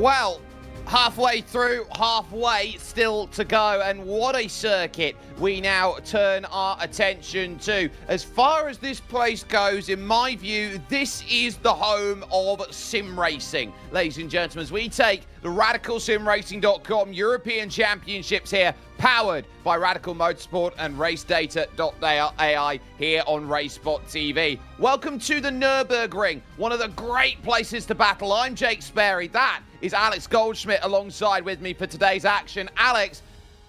Well, halfway through, halfway still to go, and what a circuit we now turn our attention to. As far as this place goes, in my view, this is the home of SimRacing. Ladies and gentlemen, as we take the RadicalSimRacing.com European Championships here, powered by Radical Motorsport and RaceData.ai here on RaceSpotTV. Welcome to the Nürburgring, one of the great places to battle. I'm Jake Sperry. That is Alex Goldschmidt alongside with me for today's action. Alex,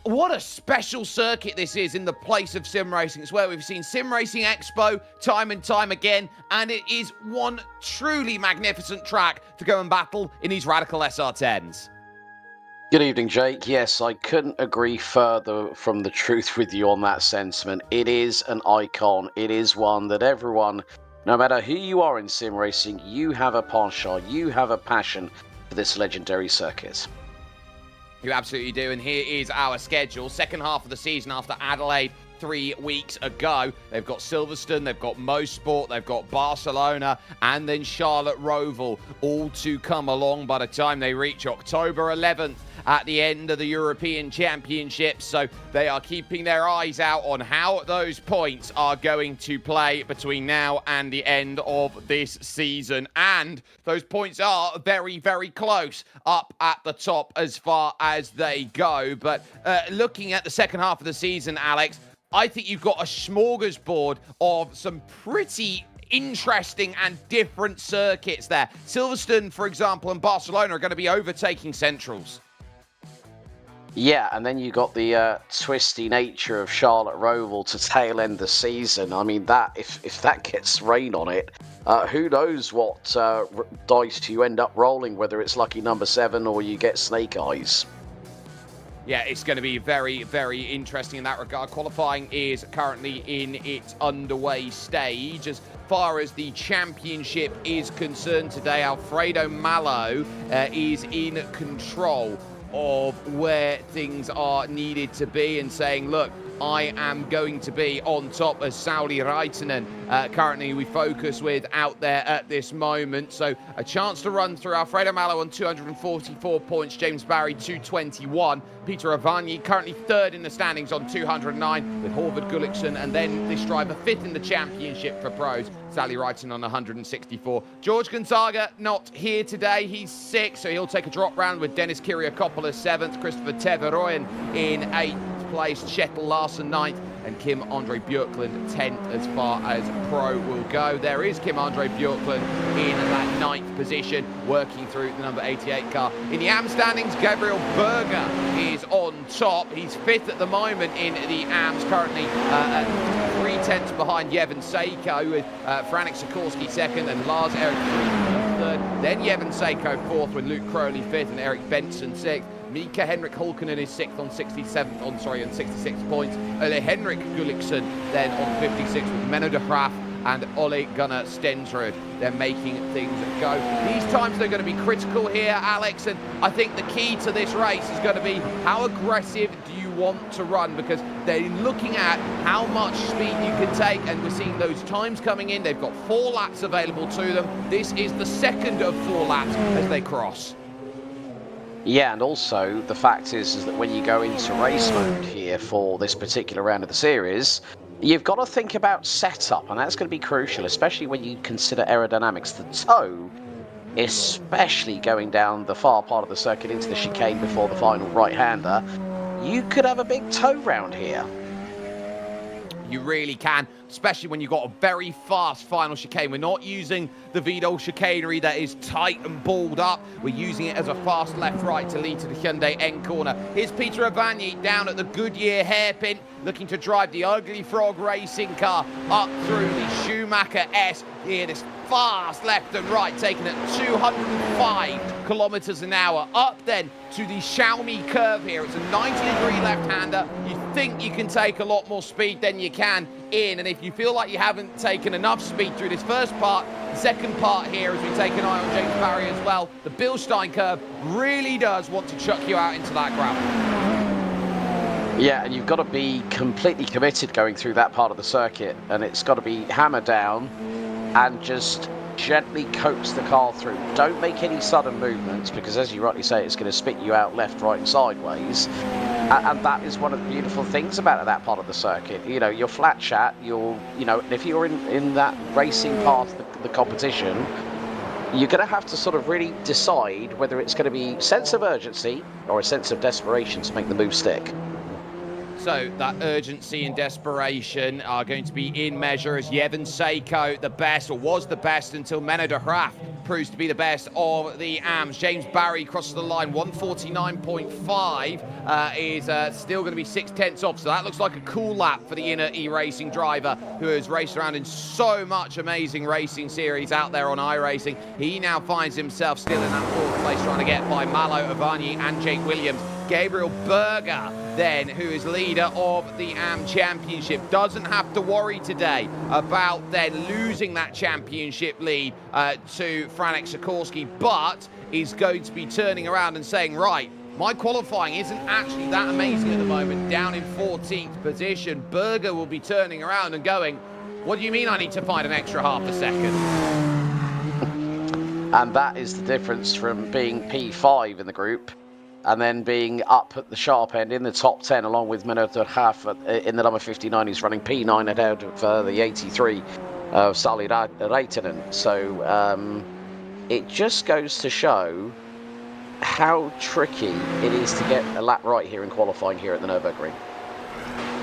what a special circuit this is in the place of SimRacing. It's where we've seen SimRacing Expo time and time again, and it is one truly magnificent track to go and battle in these Radical SR10s. Good evening, Jake. Yes, I couldn't agree further from the truth with you on that sentiment. It is an icon. It is one that everyone, no matter who you are in sim racing, you have a penchant, you have a passion for this legendary circuit. You absolutely do, and here is our schedule. Second half of the season after Adelaide 3 weeks ago. They've got Silverstone, they've got Mosport, they've got Barcelona, and then Charlotte Roval, all to come along by the time they reach October 11th at the end of the European Championships. So they are keeping their eyes out on how those points are going to play between now and the end of this season. And those points are very, very close up at the top as far as they go. But looking at the second half of the season, Alex, I think you've got a smorgasbord of some pretty interesting and different circuits there. Silverstone, for example, and Barcelona are going to be overtaking Centrals. Yeah, and then you got the twisty nature of Charlotte Roval to tail end the season. I mean, that if that gets rain on it, who knows what dice you end up rolling, whether it's lucky number 7 or you get snake eyes. Yeah, it's going to be very, very interesting in that regard. Qualifying is currently in its underway stage. As far as the championship is concerned today, Alfredo Malo is in control of where things are needed to be and saying, look, I am going to be on top as Sauli Raitanen. Currently, we focus with out there at this moment. So a chance to run through Alfredo Malo on 244 points, James Barry 221. Peter Avani currently third in the standings on 209 with Horvath Gullikson, and then this driver fifth in the championship for pros, Sauli Raitanen on 164. George Gonzaga not here today. He's 6th, so he'll take a drop round with Dennis Kiriakopoulos 7th, Christopher Teveroyen in 8th place, Kjetil Larsen 9th, and Kim Andre Björklund 10th as far as pro will go. There is Kim Andre Björklund in that 9th position, working through the number 88 car. In the AM standings, Gabriel Berger is on top. He's 5th at the moment in the AMs, currently at 3/10 behind Yevon Seiko, with Franek Sikorsky 2nd and Lars Erik 3rd. Then Yevon Seiko 4th with Luke Crowley 5th and Eric Benson 6th. Mika Henrik Hulkonen is 6th on 66 points. Ole Henrik Gullikson then on 56 with Menno de Graaf and Ole Gunnar Stensrud. They're making things go. These times they're going to be critical here, Alex, and I think the key to this race is going to be how aggressive do you want to run, because they're looking at how much speed you can take, and we're seeing those times coming in. They've got 4 laps available to them. This is the second of 4 laps as they cross. Yeah, and also the fact is that when you go into race mode here for this particular round of the series, you've got to think about setup, and that's going to be crucial, especially when you consider aerodynamics. The toe, especially going down the far part of the circuit into the chicane before the final right-hander, you could have a big toe round here. You really can, especially when you've got a very fast final chicane. We're not using the Vidal chicanery that is tight and balled up. We're using it as a fast left-right to lead to the Hyundai N corner. Here's Peter Avani down at the Goodyear hairpin, looking to drive the Ugly Frog racing car up through the Schumacher S. Here, this fast left and right, taking at 205 kilometers an hour. Up then to the Xiaomi curve here. It's a 90-degree left-hander. You think you can take a lot more speed than you can in, and if you feel like you haven't taken enough speed through this first part, the second part here, as we take an eye on James Barry as well, the Bilstein curve really does want to chuck you out into that gravel. Yeah, and you've got to be completely committed going through that part of the circuit, and it's got to be hammer down and just gently coax the car through. Don't make any sudden movements, because as you rightly say, it's going to spit you out left, right and sideways. And that is one of the beautiful things about that part of the circuit. You know, your flat chat, if you're in that racing part of the competition, you're going to have to sort of really decide whether it's going to be sense of urgency or a sense of desperation to make the move stick. So that urgency and desperation are going to be in measure as Yevon Seiko, the best, or was the best until Menno de Graaf proves to be the best of the AMs. James Barry crosses the line, 149.5 is still going to be 0.6 off. So that looks like a cool lap for the inner iRacing driver who has raced around in so much amazing racing series out there on iRacing. He now finds himself still in that fourth place, trying to get by Malo Avani and Jake Williams. Gabriel Berger, then, who is leader of the AM Championship, doesn't have to worry today about then losing that championship lead to Franek Sikorsky, but is going to be turning around and saying, right, my qualifying isn't actually that amazing at the moment, down in 14th position. Berger will be turning around and going, what do you mean I need to find an extra half a second? And that is the difference from being P5 in the group and then being up at the sharp end in the top 10, along with Menno de Graaf in the number 59. He's running P9 ahead of the 83 of Sali Raitanen. So it just goes to show how tricky it is to get a lap right here in qualifying here at the Nürburgring.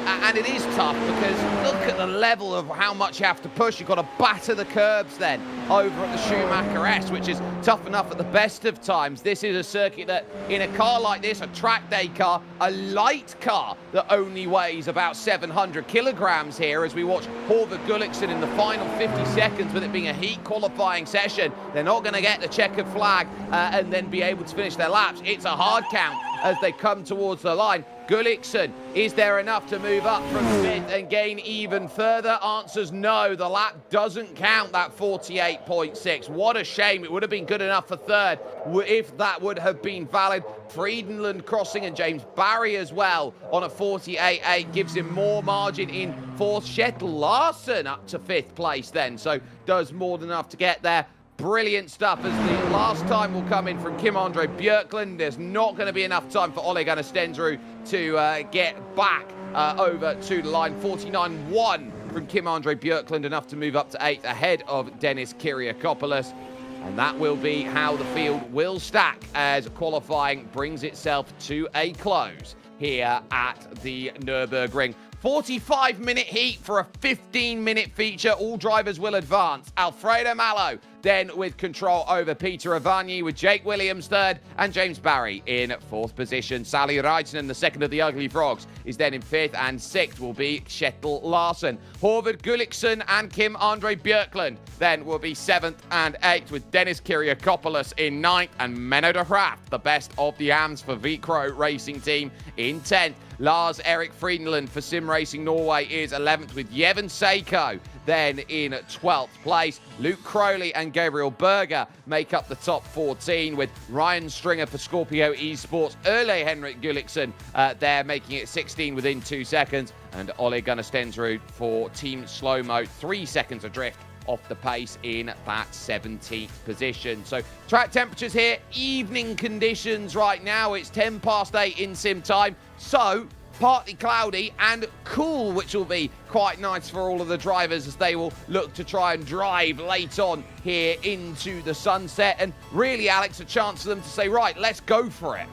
And it is tough because look at the level of how much you have to push. You've got to batter the curbs then over at the Schumacher S, which is tough enough at the best of times. This is a circuit that in a car like this, a track day car, a light car that only weighs about 700 kilograms here, as we watch Horvath Gulliksen in the final 50 seconds with it being a heat qualifying session. They're not going to get the checkered flag and then be able to finish their laps. It's a hard count as they come towards the line. Gulliksen, is there enough to move up from fifth and gain even further? Answer's no. The lap doesn't count, that 48.6. What a shame. It would have been good enough for third if that would have been valid. Friedenlund crossing and James Barry as well on a 48.8 gives him more margin in fourth. Kjetil Larsen up to fifth place then, so does more than enough to get there. Brilliant stuff as the last time will come in from Kim-Andre Björklund. There's not going to be enough time for Ole Gunnar Stensrud to get back over to the line. 49.1 from Kim-Andre Björklund, enough to move up to 8th ahead of Dennis Kyriakopoulos. And that will be how the field will stack as qualifying brings itself to a close here at the Nürburgring. 45-minute heat for a 15-minute feature. All drivers will advance. Alfredo Malo then with control over Peter Avani, with Jake Williams third and James Barry in fourth position. Sali Raitanen, the second of the Ugly Frogs, is then in fifth, and sixth will be Kjetil Larsen. Horvath Gulliksen and Kim-Andre Björklund then will be seventh and eighth, with Dennis Kyriakopoulos in ninth and Menno de Graaf, the best of the AMs for Vicro Racing Team, in 10th. Lars-Erik Friedenlund for SimRacing Norway is 11th, with Yevon Seiko then in 12th place. Luke Crowley and Gabriel Berger make up the top 14, with Ryan Stringer for Scorpio Esports, Ole Henrik Gulliksen there making it 16 within 2 seconds, and Ole Gunnar Stensrud for Team Slow Mo, 3 seconds adrift off the pace in that 17th position. So track temperatures here, evening conditions right now. It's 10 past 8 in sim time, so partly cloudy and cool, which will be quite nice for all of the drivers as they will look to try and drive late on here into the sunset. And really, Alex, a chance for them to say, right, let's go for it.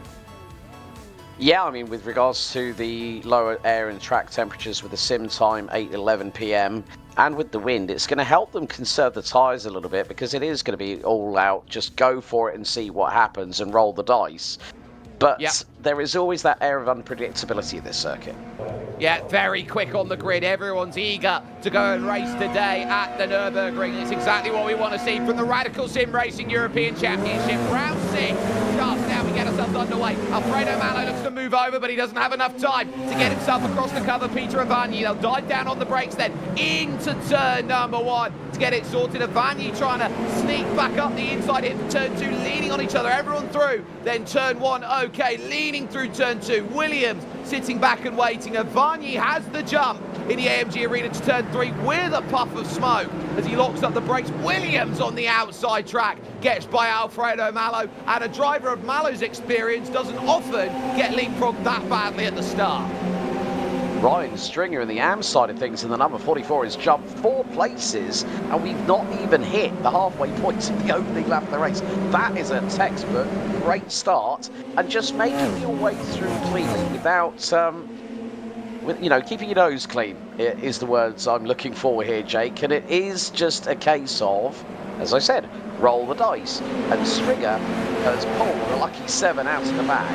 Yeah, I mean, with regards to the lower air and track temperatures with the sim time, 8:11 p.m, and with the wind, it's going to help them conserve the tyres a little bit, because it is going to be all out, just go for it and see what happens and roll the dice. But there is always that air of unpredictability in this circuit. Yeah, very quick on the grid. Everyone's eager to go and race today at the Nürburgring. It's exactly what we want to see from the Radical Sim Racing European Championship. Round 6 starts now. We get ourselves underway. Alfredo Malo looks to move over, but he doesn't have enough time to get himself across the cover. Peter Avani, they'll dive down on the brakes then into turn number 1 to get it sorted. Avani trying to sneak back up the inside here for turn 2, leaning on each other. Everyone through. Then turn 1, okay, leaning through turn 2. Williams sitting back and waiting. Avani has the jump in the AMG Arena to turn 3 with a puff of smoke as he locks up the brakes. Williams on the outside track gets by Alfredo Malo, and a driver of Malo's experience doesn't often get leapfrogged that badly at the start. Ryan Stringer in the AM side of things in the number 44 has jumped 4 places, and we've not even hit the halfway point of the opening lap of the race. That is a textbook great start, and just making your way through cleanly without, keeping your nose clean is the words I'm looking for here, Jake. And it is just a case of, as I said, roll the dice. And Stringer has pulled a lucky 7 out of the bag.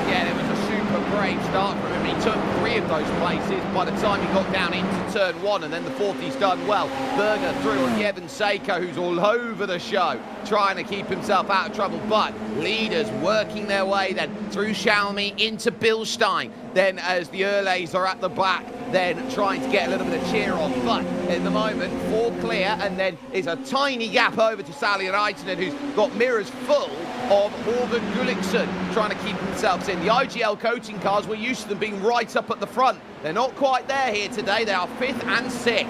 Yeah, it was a super brave start from him. He took 3 of those places by the time he got down into turn 1, and then the 4th he's done well. Berger through on Yevon Seiko, who's all over the show, trying to keep himself out of trouble. But leaders working their way then through Xiaomi into Bilstein. Then as the Urlays are at the back, then trying to get a little bit of cheer off. But in the moment, 4 clear, and then is a tiny gap over to Sally Raitanen, who's got mirrors full of Morgan Gullikson trying to keep themselves in. The IGL coaching cars, we're used to them being right up at the front. They're not quite there here today. They are 5th and 6th.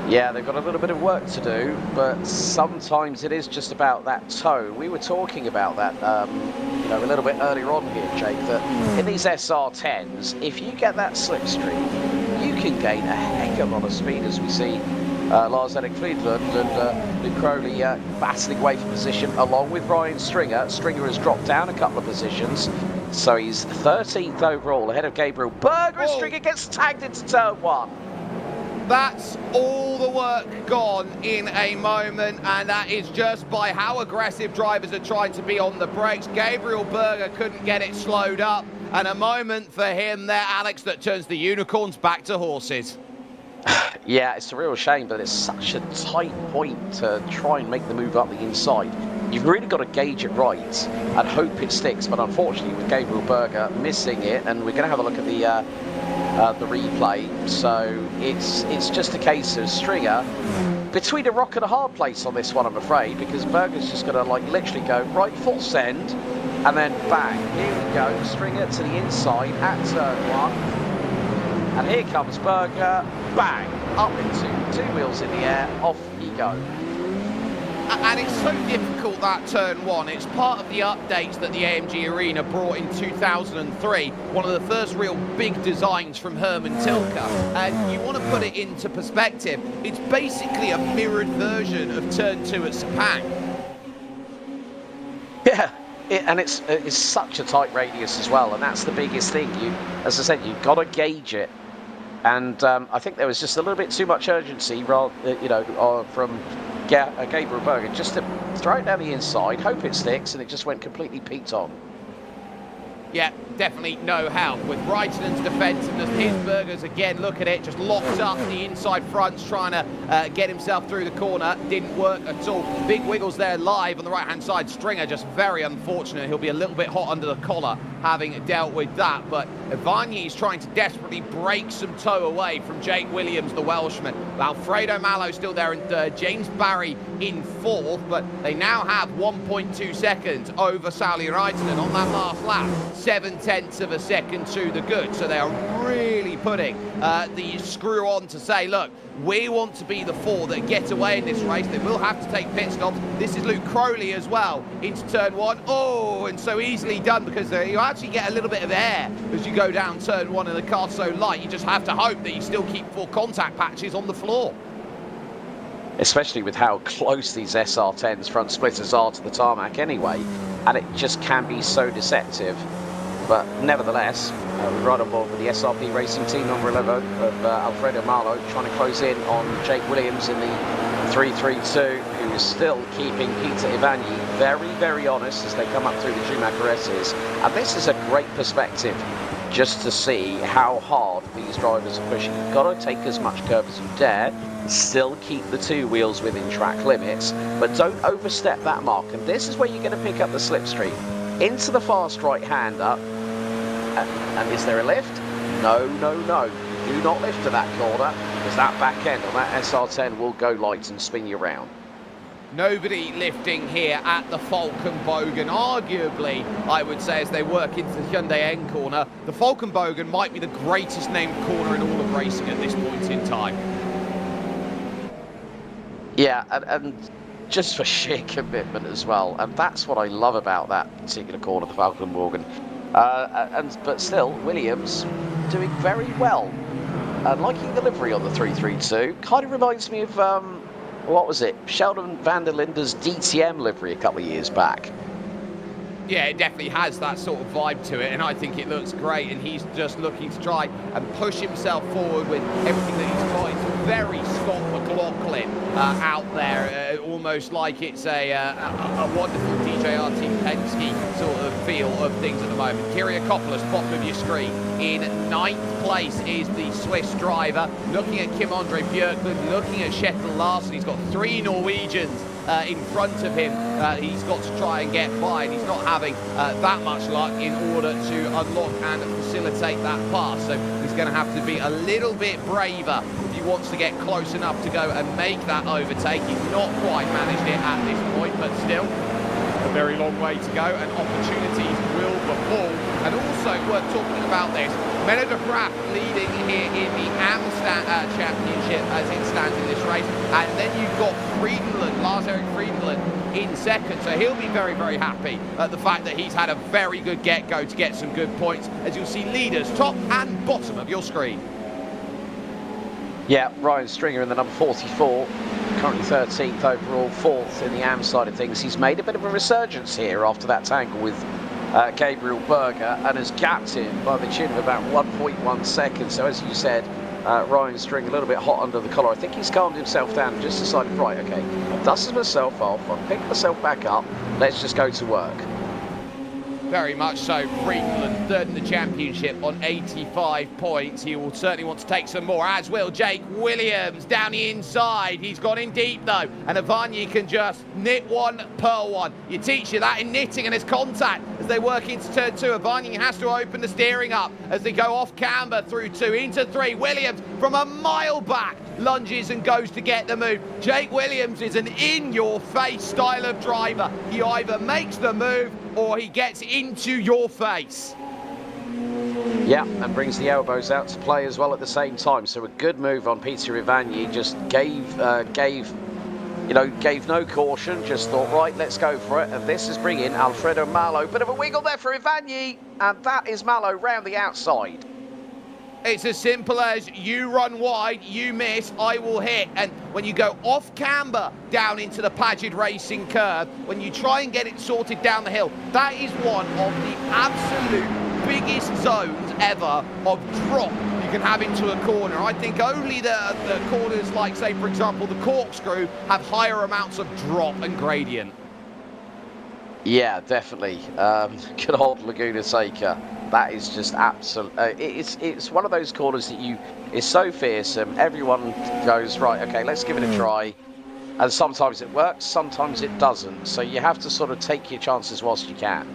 Yeah, they've got a little bit of work to do, but sometimes it is just about that toe. We were talking about that, a little bit earlier on here, Jake, that in these SR10s, if you get that slipstream, you can gain a heck of a lot of speed, as we see Lars-Erik Friedland and Luke Crowley battling away for position along with Ryan Stringer. Stringer has dropped down a couple of positions, so he's 13th overall ahead of Gabriel Berger. Stringer gets tagged into turn 1. That's all the work gone in a moment, and that is just by how aggressive drivers are trying to be on the brakes. Gabriel Berger couldn't get it slowed up, and a moment for him there, Alex, that turns the unicorns back to horses. Yeah, it's a real shame, but it's such a tight point to try and make the move up the inside. You've really got to gauge it right and hope it sticks, but unfortunately with Gabriel Berger missing it, and we're going to have a look at the replay, so it's just a case of Stringer between a rock and a hard place on this one, I'm afraid, because Berger's just going to literally go right full send and then bang, here we go, Stringer to the inside at turn 1. And here comes Berger, bang, up into 2 wheels in the air, off he goes. And it's so difficult, that turn 1. It's part of the updates that the AMG Arena brought in 2003, one of the first real big designs from Hermann Tilke. And you want to put it into perspective, it's basically a mirrored version of turn 2 at Sepang. Yeah. And it's such a tight radius as well, and that's the biggest thing. As I said, you've got to gauge it, and I think there was just a little bit too much urgency, from Gabriel Berger, just to throw it down the inside, hope it sticks, and it just went completely peaked on. Yeah, definitely no help with Raittenen's defensiveness. His Berger's again, look at it, just locked up the inside fronts, trying to get himself through the corner. Didn't work at all. Big wiggles there live on the right-hand side. Stringer just very unfortunate. He'll be a little bit hot under the collar having dealt with that. But Ivanyi's trying to desperately break some toe away from Jake Williams, the Welshman. Alfredo Malo still there in third. James Barry in 4th, but they now have 1.2 seconds over Sally Raitanen on that last lap. 0.7 of a second to the good. So they are really putting the screw on to say, look, we want to be the 4 that get away in this race. They will have to take pit stops. This is Luke Crowley as well into turn 1. Oh, and so easily done, because you actually get a little bit of air as you go down turn 1 and the car's so light. You just have to hope that you still keep 4 contact patches on the floor. Especially with how close these SR10s front splitters are to the tarmac anyway, and it just can be so deceptive. But nevertheless, we're right on board with the SRP Racing team, number 11 of Alfredo Malo, trying to close in on Jake Williams in the 332, who is still keeping Peter Ivanyi very, very honest as they come up through the Schumacher S's. And this is a great perspective just to see how hard these drivers are pushing. You've got to take as much curve as you dare, still keep the 2 wheels within track limits, but don't overstep that mark. And this is where you're going to pick up the slipstream. Into the fast right-hander. And is there a lift? No, no, no. You do not lift to that corner, because that back end on that SR10 will go light and spin you around. Nobody lifting here at the Falkenbogen. Arguably, I would say, as they work into the Hyundai N corner, the Falkenbogen might be the greatest named corner in all of racing at this point in time. Yeah, and just for sheer commitment as well. And that's what I love about that particular corner, the Falkenbogen. But still, Williams doing very well. Liking the livery on the 332. Kind of reminds me of, what was it? Sheldon van der Linde's DTM livery a couple of years back. Yeah, it definitely has that sort of vibe to it, and I think it looks great, and he's just looking to try and push himself forward with everything that he's got. It's very Scott McLaughlin out there, almost like it's a wonderful DJR Team Penske sort of feel of things at the moment. Kyriakopoulos, bottom of your screen. In 9th place is the Swiss driver, looking at Kim-Andre Björklund, looking at Kjetil Larsen. He's got 3 Norwegians in front of him. He's got to try and get by, and he's not having that much luck in order to unlock and facilitate that pass. So he's going to have to be a little bit braver if he wants to get close enough to go and make that overtake. He's not quite managed it at this point, but still a very long way to go, and opportunities will befall. And also worth talking about this, Menno de Graaf leading here in the Amsterdam Championship as it stands in this race. And then you've got Friedenlund, Lars-Erik Friedenlund in second. So he'll be very, very happy at the fact that he's had a very good get-go to get some good points, as you'll see leaders top and bottom of your screen. Yeah, Ryan Stringer in the number 44, currently 13th overall, 4th in the AM side of things. He's made a bit of a resurgence here after that tangle with Gabriel Berger, and has gapped him by the tune of about 1.1 seconds. So as you said, Ryan Stringer a little bit hot under the collar. I think he's calmed himself down and just decided, right, okay, I've dusted myself off, I've picked myself back up, let's just go to work. Very much so. Friedenlund, 3rd in the championship on 85 points. He will certainly want to take some more, as will Jake Williams down the inside. He's gone in deep though, and Avanyi can just knit one, pearl one. You teach you that in knitting, and there's contact as they work into turn 2. Avanyi has to open the steering up as they go off camber through 2 into 3. Williams from a mile back lunges and goes to get the move. Jake Williams is an in-your-face style of driver. He either makes the move or he gets into your face. Yeah, and brings the elbows out to play as well at the same time. So a good move on Peter Ivanyi. Just gave no caution. Just thought, right, let's go for it. And this is bringing Alfredo Malo. Bit of a wiggle there for Ivanyi, and that is Malo round the outside. It's as simple as you run wide, you miss, I will hit. And when you go off camber down into the Paget Racing curve, when you try and get it sorted down the hill, that is one of the absolute biggest zones ever of drop you can have into a corner. I think only the corners like, say, for example, the Corkscrew have higher amounts of drop and gradient. Yeah, definitely. Good old Laguna Seca. That is just absolute. It's one of those corners that is so fearsome. Everyone goes, right, okay, let's give it a try. And sometimes it works, sometimes it doesn't. So you have to sort of take your chances whilst you can.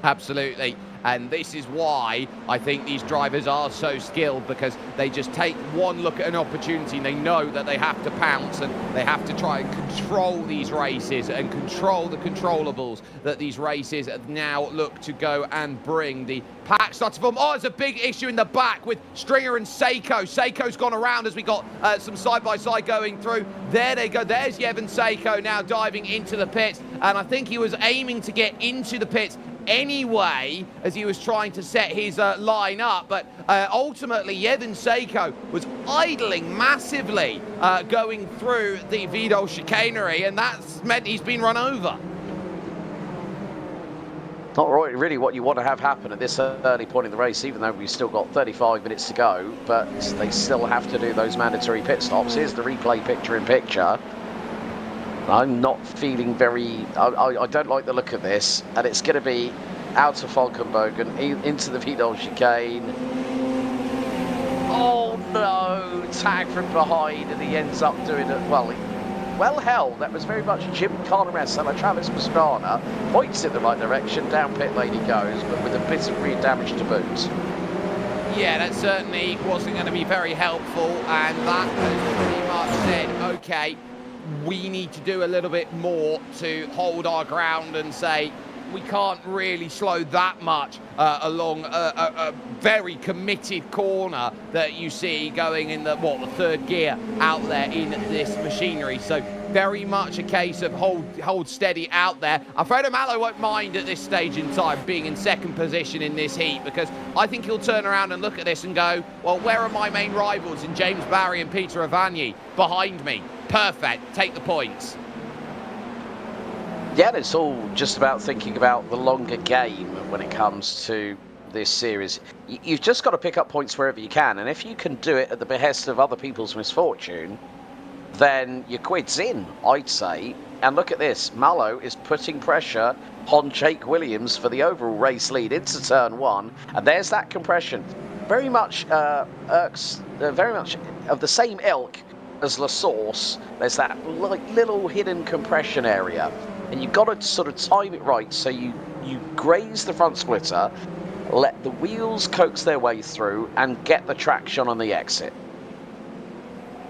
Absolutely. And this is why I think these drivers are so skilled, because they just take one look at an opportunity and they know that they have to pounce, and they have to try and control these races and control the controllables that these races now look to go and bring. The pack starts to form. Oh, there's a big issue in the back with Stringer and Seiko. Seiko's gone around as we got some side-by-side going through. There they go. There's Yevon Seiko now diving into the pits. And I think he was aiming to get into the pits anyway as he was trying to set his line up, but ultimately Yevon Seiko was idling massively going through the Vidal chicanery, and that's meant he's been run over. Not really what you want to have happen at this early point in the race, even though we've still got 35 minutes to go, but they still have to do those mandatory pit stops. Here's the replay picture-in-picture. I'm not feeling very... I don't like the look of this, and it's going to be out of Falkenbogen, into the Vidal chicane. Oh no, tag from behind, and he ends up doing it, well held. That was very much Jim Carnaressa and Travis Pastrana. Points in the right direction, down pit lane he goes, but with a bit of rear damage to boot. Yeah, that certainly wasn't going to be very helpful, and that has pretty much said, okay, we need to do a little bit more to hold our ground and say, we can't really slow that much along a very committed corner that you see going in the third gear out there in this machinery. So very much a case of hold steady out there. Alfredo Malo won't mind at this stage in time being in second position in this heat, because I think he'll turn around and look at this and go, well, where are my main rivals in James Barry and Peter Avagni? Behind me. Perfect. Take the points. Yeah, it's all just about thinking about the longer game when it comes to this series. You've just got to pick up points wherever you can, and if you can do it at the behest of other people's misfortune, then your quid's in, I'd say. And look at this, Malo is putting pressure on Jake Williams for the overall race lead into turn one, and there's that compression. Very much very much of the same ilk as La Source. There's that little hidden compression area, and you've got to sort of time it right so you graze the front splitter, let the wheels coax their way through, and get the traction on the exit.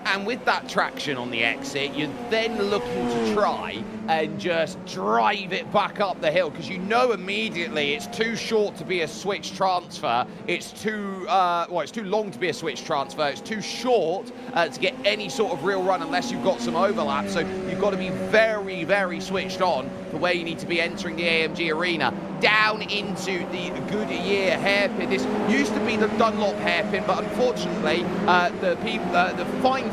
And with that traction on the exit, you're then looking to try and just drive it back up the hill, because you know immediately it's too short to be a switch transfer. It's too it's too long to be a switch transfer. It's too short to get any sort of real run unless you've got some overlap. So you've got to be very, very switched on for where you need to be entering the AMG arena. Down into the Goodyear hairpin. This used to be the Dunlop hairpin, but unfortunately, the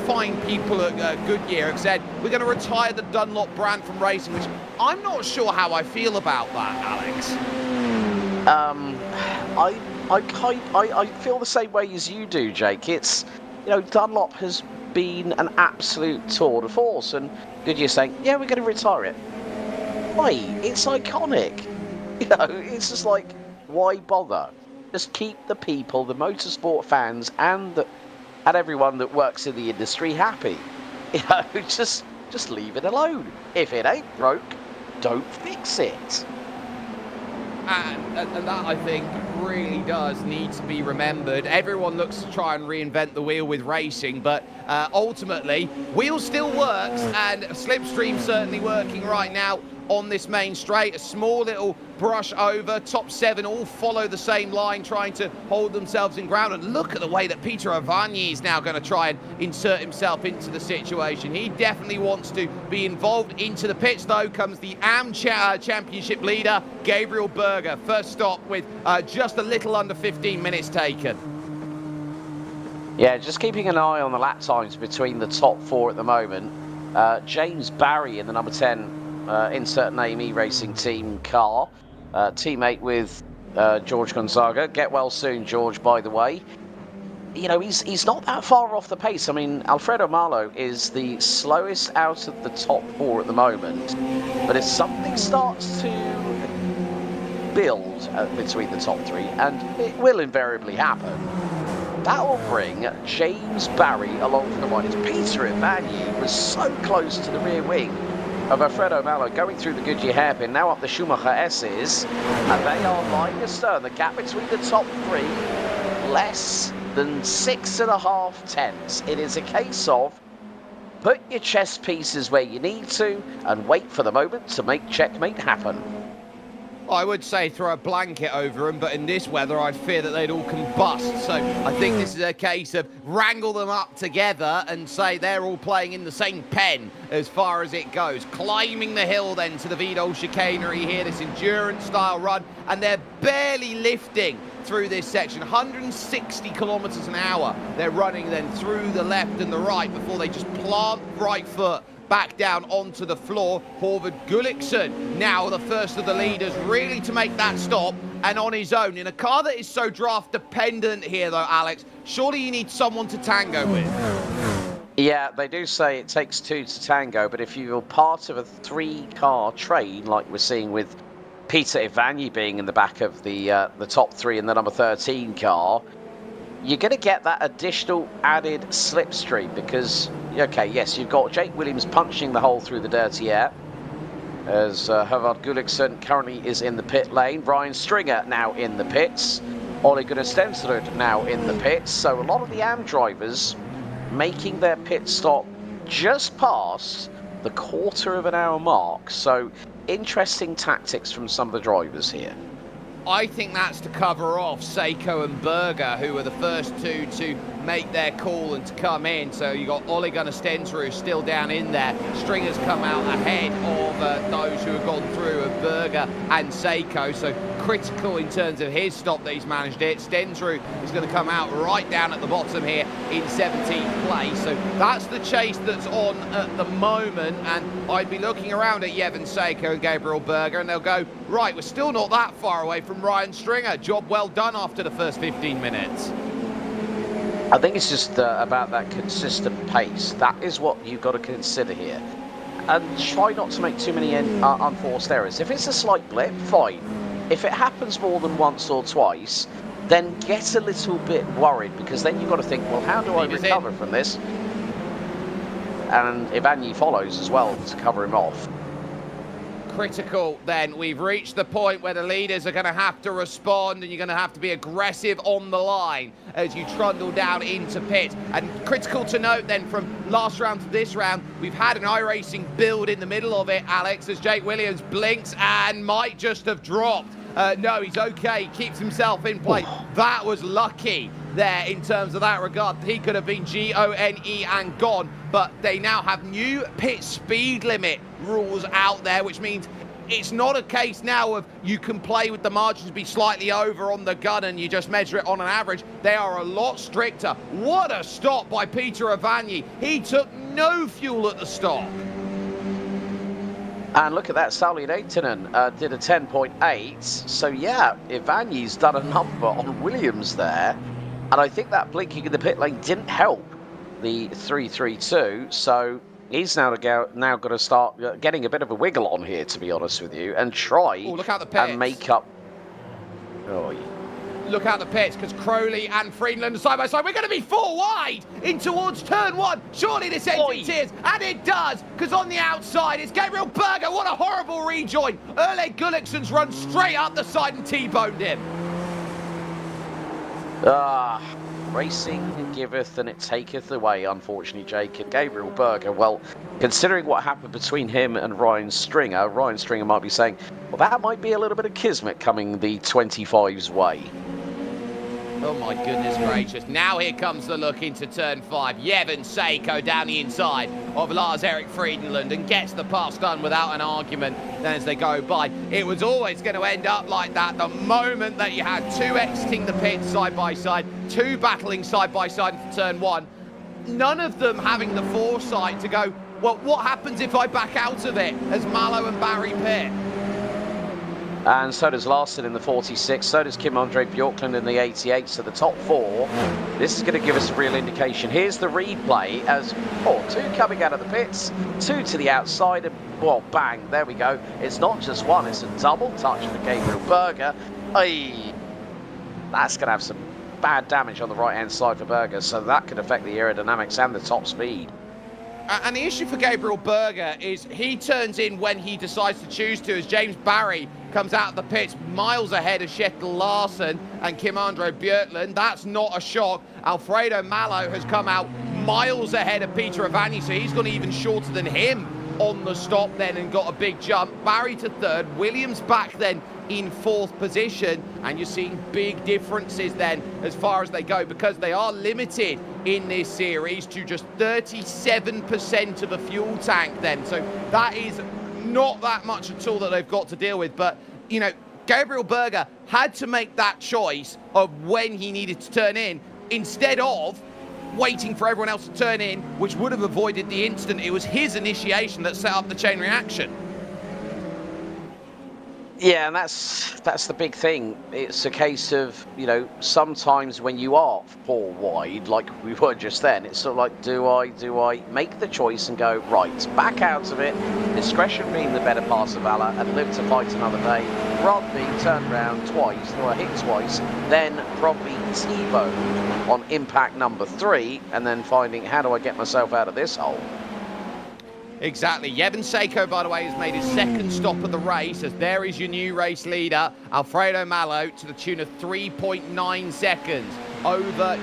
fine people at Goodyear have said we're going to retire the Dunlop brand from racing, which I'm not sure how I feel about that, Alex. I feel the same way as you do, Jake. It's, Dunlop has been an absolute tour de force, and Goodyear saying, yeah, we're going to retire it. Why? It's iconic. It's just like, why bother? Just keep the people, the motorsport fans, and everyone that works in the industry happy. Just leave it alone. If it ain't broke, don't fix it. And that, I think, really does need to be remembered. Everyone looks to try and reinvent the wheel with racing, but ultimately, wheel still works, and Slipstream's certainly working right now on this main straight. A small little brush over. Top 7 all follow the same line, trying to hold themselves in ground. And look at the way that Peter Avagni is now going to try and insert himself into the situation. He definitely wants to be involved. Into the pits, though, comes the AM Championship leader, Gabriel Berger. First stop with just a little under 15 minutes taken. Yeah, just keeping an eye on the lap times between the top 4 at the moment. James Barry in the number 10 insert name iRacing team car, teammate with George Gonzaga. Get well soon, George, by the way. He's not that far off the pace. I mean, Alfredo Malo is the slowest out of the top 4 at the moment, but if something starts to build between the top 3, and it will invariably happen, that will bring James Barry along for the ride. Peter Avagni was so close to the rear wing of Alfredo Malo going through the Goodyear hairpin, now up the Schumacher S's, and they are lying astern. The gap between the top 3, less than 6.5 tenths. It is a case of put your chess pieces where you need to and wait for the moment to make checkmate happen. I would say throw a blanket over them, but in this weather, I'd fear that they'd all combust. So I think this is a case of wrangle them up together and say they're all playing in the same pen as far as it goes. Climbing the hill then to the Vidal chicanery here, this endurance-style run, and they're barely lifting through this section. 160 kilometers an hour they're running then through the left and the right before they just plant right foot back down onto the floor. Horvath Gulliksen, now the first of the leaders, really to make that stop, and on his own. In a car that is so draft dependent here, though, Alex, surely you need someone to tango with. Yeah, they do say it takes 2 to tango, but if you're part of a 3-car train, like we're seeing with Peter Avagni being in the back of the top 3 in the number 13 car, you're going to get that additional added slipstream because, okay, yes, you've got Jake Williams punching the hole through the dirty air as Horvath Gulliksen currently is in the pit lane. Brian Stringer now in the pits. Ole Gunnar Stensrud now in the pits. So a lot of the AM drivers making their pit stop just past the quarter-of-an-hour mark. So interesting tactics from some of the drivers here. I think that's to cover off Seiko and Berger, who were the first two to make their call and to come in. So you got Ole Gunnar Stensrud still down in there. Stringer's come out ahead of those who have gone through, of Berger and Seiko. So critical in terms of his stop that he's managed it. Stensrud is going to come out right down at the bottom here in 17th place. So that's the chase that's on at the moment. And I'd be looking around at Jevon Seiko and Gabriel Berger, and they'll go, right, we're still not that far away from Ryan Stringer. Job well done after the first 15 minutes. I think it's just about that consistent pace. That is what you've got to consider here. And try not to make too many unforced errors. If it's a slight blip, fine. If it happens more than once or twice, then get a little bit worried, because then you've got to think, well, how do I recover from this? And Ivanyi follows as well to cover him off. Critical then. We've reached the point where the leaders are going to have to respond, and you're going to have to be aggressive on the line as you trundle down into pit. And critical to note then, from last round to this round, we've had an iRacing build in the middle of it, Alex, as Jake Williams blinks and might just have dropped. No, he's okay, keeps himself in play. That was lucky there in terms of that regard. He could have been G-O-N-E and gone, but they now have new pit speed limit rules out there, which means it's not a case now of you can play with the margins, be slightly over on the gun and you just measure it on an average. They are a lot stricter. What a stop by Peter Ivanyi. He took no fuel at the stop. And look at that, Sauli Lehtinen did a 10.8. So yeah, Ivanyi's done a number on Williams there. And I think that blinking in the pit lane didn't help the 332. So he's now got to start getting a bit of a wiggle on here, to be honest with you, and try look out the pits. And make up. Oh, yeah. Look out the pits, because Crowley and Friedland are side by side. We're going to be 4 wide in towards turn 1. Surely this ends in tears. And it does, because on the outside it's Gabriel Berger. What a horrible rejoin. Oleg Gullikson's run straight up the side and T-boned him. Racing giveth and it taketh away, unfortunately, Jake. And Gabriel Berger, well, considering what happened between him and Ryan Stringer might be saying, well, that might be a little bit of kismet coming the 25's way. Oh my goodness gracious. Now here comes the look into turn 5. Jevon Seiko down the inside of Lars-Erik Friedland and gets the pass done without an argument. Then as they go by, it was always going to end up like that. The moment that you had 2 exiting the pit side by side, 2 battling side by side into turn 1, none of them having the foresight to go, well, what happens if I back out of it, as Malo and Barry pit? And so does Larson in the 46, so does Kim-Andre Bjorklund in the 88, so the top 4. This is going to give us a real indication. Here's the replay as, 2 coming out of the pits, 2 to the outside, and, well, bang, there we go. It's not just 1, it's a double touch for Gabriel Berger. Ay, that's going to have some bad damage on the right-hand side for Berger, so that could affect the aerodynamics and the top speed. And the issue for Gabriel Berger is he turns in when he decides to choose to, as James Barry comes out of the pits miles ahead of Kjetil Larsen and Kim-Andre Bjorklund. That's not a shock. Alfredo Malo has come out miles ahead of Peter Ivanyi, so he's gone even shorter than him on the stop then and got a big jump. Barry to 3rd, Williams back then in 4th position, and you're seeing big differences then as far as they go, because they are limited in this series to just 37% of a fuel tank then. So that is not that much at all that they've got to deal with. But, you know, Gabriel Berger had to make that choice of when he needed to turn in instead of waiting for everyone else to turn in, which would have avoided the incident. It was his initiation that set up the chain reaction. Yeah, and that's the big thing. It's a case of, you know, sometimes when you are 4 wide, like we were just then, it's sort of like, do I make the choice and go, right, back out of it, discretion being the better part of valor, and live to fight another day, rather than being turned around twice, or hit twice, then probably T-boned on impact number 3, and then finding, how do I get myself out of this hole? Exactly. Jevon Seiko, by the way, has made his 2nd stop of the race, as there is your new race leader, Alfredo Malo, to the tune of 3.9 seconds over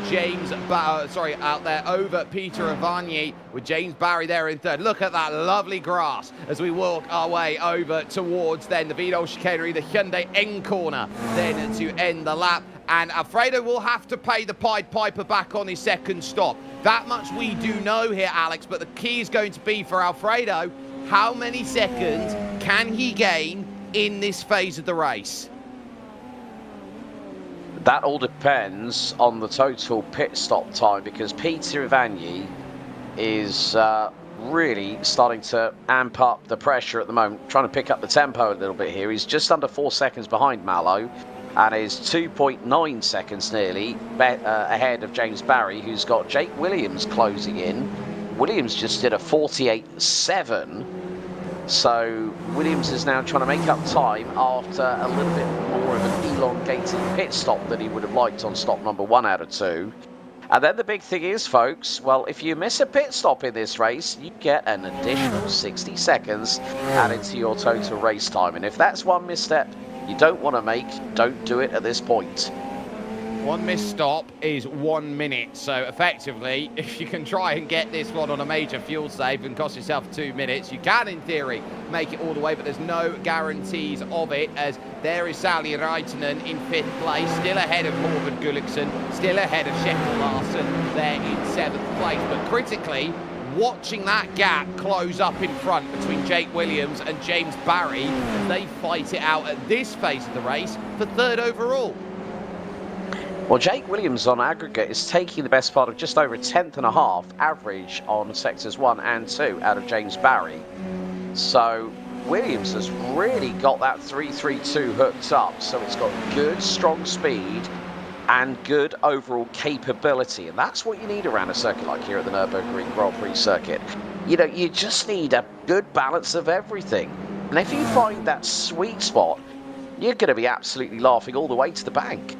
over Peter Avanier, with James Barry there in third. Look at that lovely grass as we walk our way over towards then the Vidal chicanery, the Hyundai N corner, then to end the lap. And Alfredo will have to pay the Pied Piper back on his second stop. That much we do know here, Alex, but the key is going to be for Alfredo, how many seconds can he gain in this phase of the race? That all depends on the total pit stop time, because Peter Avanier is really starting to amp up the pressure at the moment, trying to pick up the tempo a little bit here. He's just under 4 seconds behind Malo and is 2.9 seconds nearly ahead of James Barry, who's got Jake Williams closing in. Williams just did a 48.7. So Williams is now trying to make up time after a little bit more of an elongated pit stop than he would have liked on stop number 1 out of 2. And then the big thing is, folks, well, if you miss a pit stop in this race, you get an additional 60 seconds added to your total race time. And if that's one misstep you don't want to make, don't do it at this point. One missed stop is 1 minute, so effectively, if you can try and get this one on a major fuel save and cost yourself 2 minutes, you can, in theory, make it all the way, but there's no guarantees of it, as there is Sally Raitanen in 5th place, still ahead of Morgan Gullikson, still ahead of Sheppel Larson there in 7th place, but critically, watching that gap close up in front between Jake Williams and James Barry as they fight it out at this phase of the race for 3rd overall. Well, Jake Williams on aggregate is taking the best part of just over a 10.5 average on sectors 1 and 2 out of James Barry. So Williams has really got that 332 hooked up, so it's got good, strong speed and good overall capability, and that's what you need around a circuit like here at the Nürburgring Grand Prix circuit. You know, you just need a good balance of everything, and if you find that sweet spot, you're going to be absolutely laughing all the way to the bank.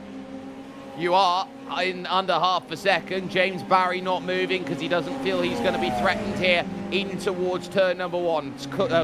You are in under half a second. James Barry not moving because he doesn't feel he's going to be threatened here in towards turn number 1.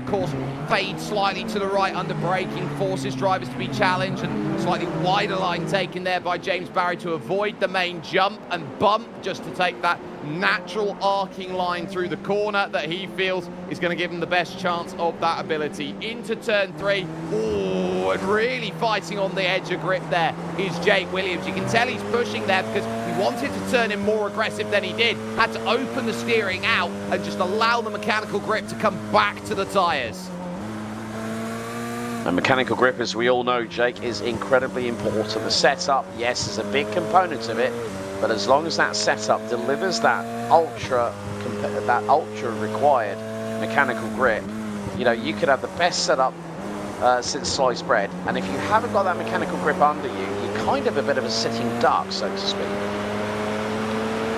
Course fades slightly to the right under braking, forces drivers to be challenged, and slightly wider line taken there by James Barry to avoid the main jump and bump, just to take that natural arcing line through the corner that he feels is going to give him the best chance of that ability. Into turn 3. Oh, and really fighting on the edge of grip there is Jake Williams. You can tell he's pushing there because he wanted to turn him more aggressive than he did. Had to open the steering out and just allow the mechanical grip to come back to the tyres. And mechanical grip, as we all know, Jake, is incredibly important. The setup, yes, is a big component of it, but as long as that setup delivers that ultra required mechanical grip, you know, you could have the best setup since sliced bread, and if you haven't got that mechanical grip under you, you're kind of a bit of a sitting duck, so to speak.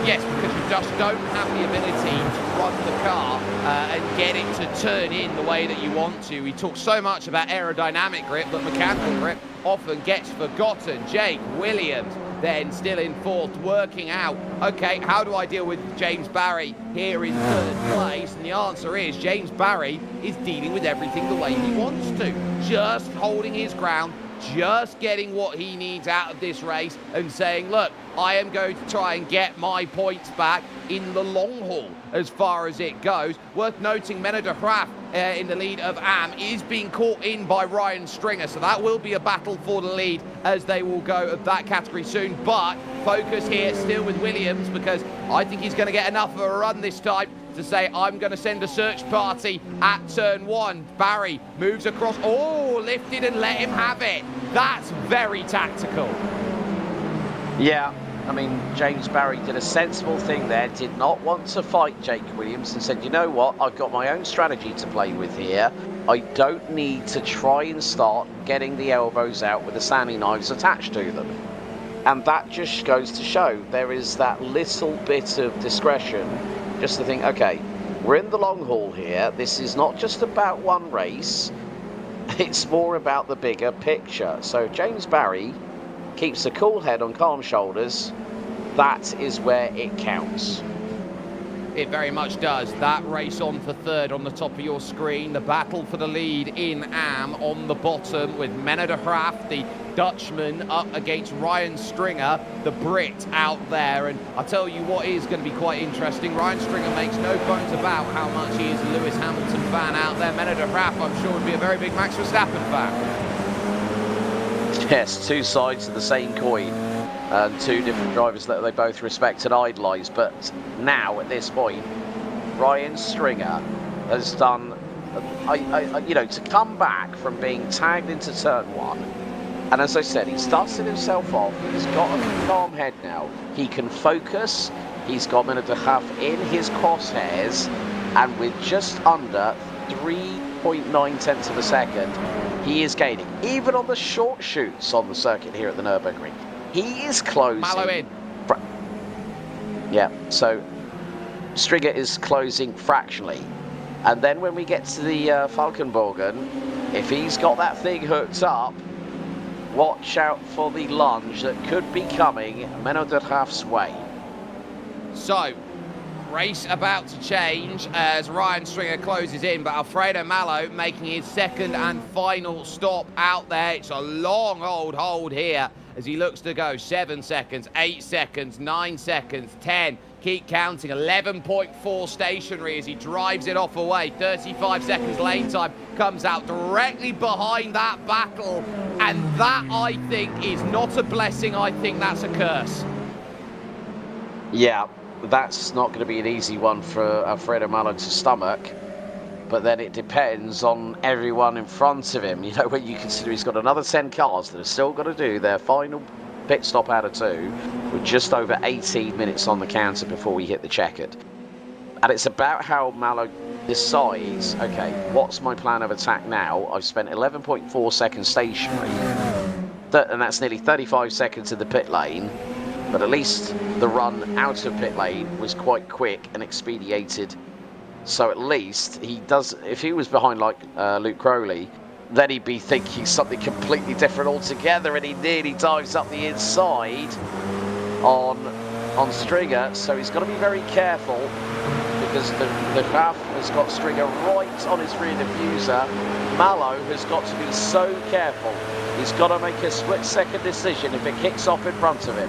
Yes, because you just don't have the ability to run the car and get it to turn in the way that you want to. We talk so much about aerodynamic grip, but mechanical grip often gets forgotten. Jake Williams then still in 4th, working out, okay, how do I deal with James Barry here in 3rd place? And the answer is James Barry is dealing with everything the way he wants to, just holding his ground, just getting what he needs out of this race and saying, look, I am going to try and get my points back in the long haul as far as it goes. Worth noting, Menno de Graaf in the lead of AM is being caught in by Ryan Stringer, so that will be a battle for the lead as they will go of that category soon. But focus here still with Williams, because I think he's going to get enough of a run this time to say, I'm going to send a search party at turn 1. Barry moves across, lifted and let him have it. That's very tactical. Yeah, I mean, James Barry did a sensible thing there, did not want to fight Jake Williams and said, you know what, I've got my own strategy to play with here. I don't need to try and start getting the elbows out with the Stanley knives attached to them. And that just goes to show there is that little bit of discretion just to think, okay, we're in the long haul here. This is not just about one race. It's more about the bigger picture. So James Barry keeps a cool head on calm shoulders. That is where it counts. It very much does. That race on for third on the top of your screen. The battle for the lead in Am on the bottom with Menno de Graaf, the Dutchman, up against Ryan Stringer, the Brit, out there. And I'll tell you what is going to be quite interesting. Ryan Stringer makes no bones about how much he is a Lewis Hamilton fan out there. Menno de Graaf, I'm sure, would be a very big Max Verstappen fan. Yes, two sides of the same coin. And two different drivers that they both respect and idolise. But now, at this point, Ryan Stringer has done, you know, to come back from being tagged into turn one. And as I said, he's dusted himself off. He's got a calm head now. He can focus. He's got Menno de Graaf in his crosshairs. And with just under 3.9 tenths of a second, he is gaining. Even on the short shoots on the circuit here at the Nürburgring. He is closing. Mallow in. Yeah, so Stringer is closing fractionally. And then when we get to the Falkenborgen, if he's got that thing hooked up, watch out for the lunge that could be coming Menno de Graaf's way. So, race about to change as Ryan Stringer closes in, but Alfredo Mallow making his second and final stop out there. It's a long old hold here as he looks to go 7 seconds, 8 seconds, 9 seconds, 10. Keep counting, 11.4 stationary as he drives it off away. 35 seconds lane time, comes out directly behind that battle. And that, I think, is not a blessing. I think that's a curse. Yeah, that's not going to be an easy one for Alfredo Mallow to stomach. But then it depends on everyone in front of him. You know, when you consider he's got another 10 cars that are still got to do their final pit stop out of 2 with just over 18 minutes on the counter before we hit the checkered. And it's about how Mallow decides, okay, what's my plan of attack now? I've spent 11.4 seconds stationary, and that's nearly 35 seconds in the pit lane, but at least the run out of pit lane was quite quick and expedited. So at least he does, if he was behind like Luke Crowley, then he'd be thinking something completely different altogether, and he nearly dives up the inside on Stringer. So he's got to be very careful because the Graaf has got Stringer right on his rear diffuser. Mallow has got to be so careful. He's got to make a split-second decision if it kicks off in front of him.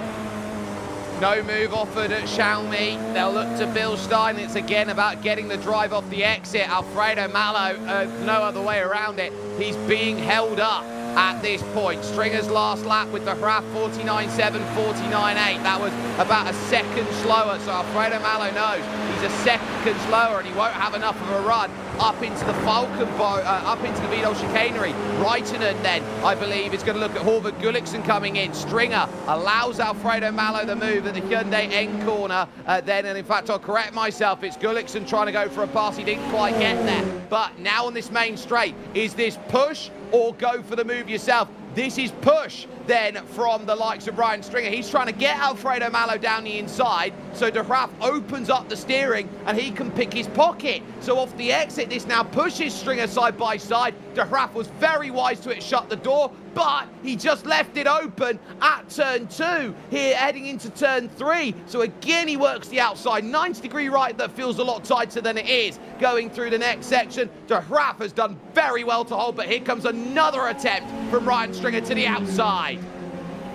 No move offered at Xiaomi. They'll look to Bill Stein. It's again about getting the drive off the exit. Alfredo Mallow, no other way around it. He's being held up at this point. Stringer's last lap with the Graaf 49.7, 49.8. That was about a second slower, so Alfredo Mallow knows he's a second slower and he won't have enough of a run up into the up into the Vidal chicanery. Reitenen then, I believe, is going to look at Horvath Gulliksen coming in. Stringer allows Alfredo Mallow the move at the Hyundai end corner. Then, and in fact, I'll correct myself, it's Gulliksen trying to go for a pass. He didn't quite get there. But now on this main straight, is this push or go for the move yourself? This is push then from the likes of Ryan Stringer. He's trying to get Alfredo Mallow down the inside, so de Graaf opens up the steering and he can pick his pocket. So off the exit, this now pushes Stringer side by side. De Graaf was very wise to it, shut the door, but he just left it open at turn 2 here heading into turn 3. So again, he works the outside 90-degree right that feels a lot tighter than it is going through the next section. De Graaf has done very well to hold, but here comes another attempt from Ryan Stringer to the outside.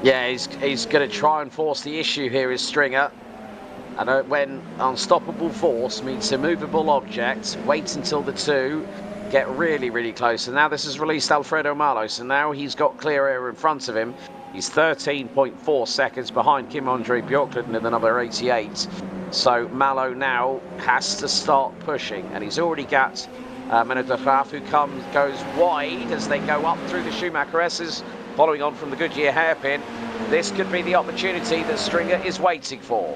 Yeah, he's going to try and force the issue here is Stringer. And when unstoppable force meets immovable object, wait until the 2 get really, really close. And now this has released Alfredo Mallow, so now he's got clear air in front of him. He's 13.4 seconds behind Kim-Andre Bjorklund in the number 88. So Mallow now has to start pushing, and he's already got Menno de Graaf, who goes wide as they go up through the Schumacher S's, following on from the Goodyear hairpin. This could be the opportunity that Stringer is waiting for.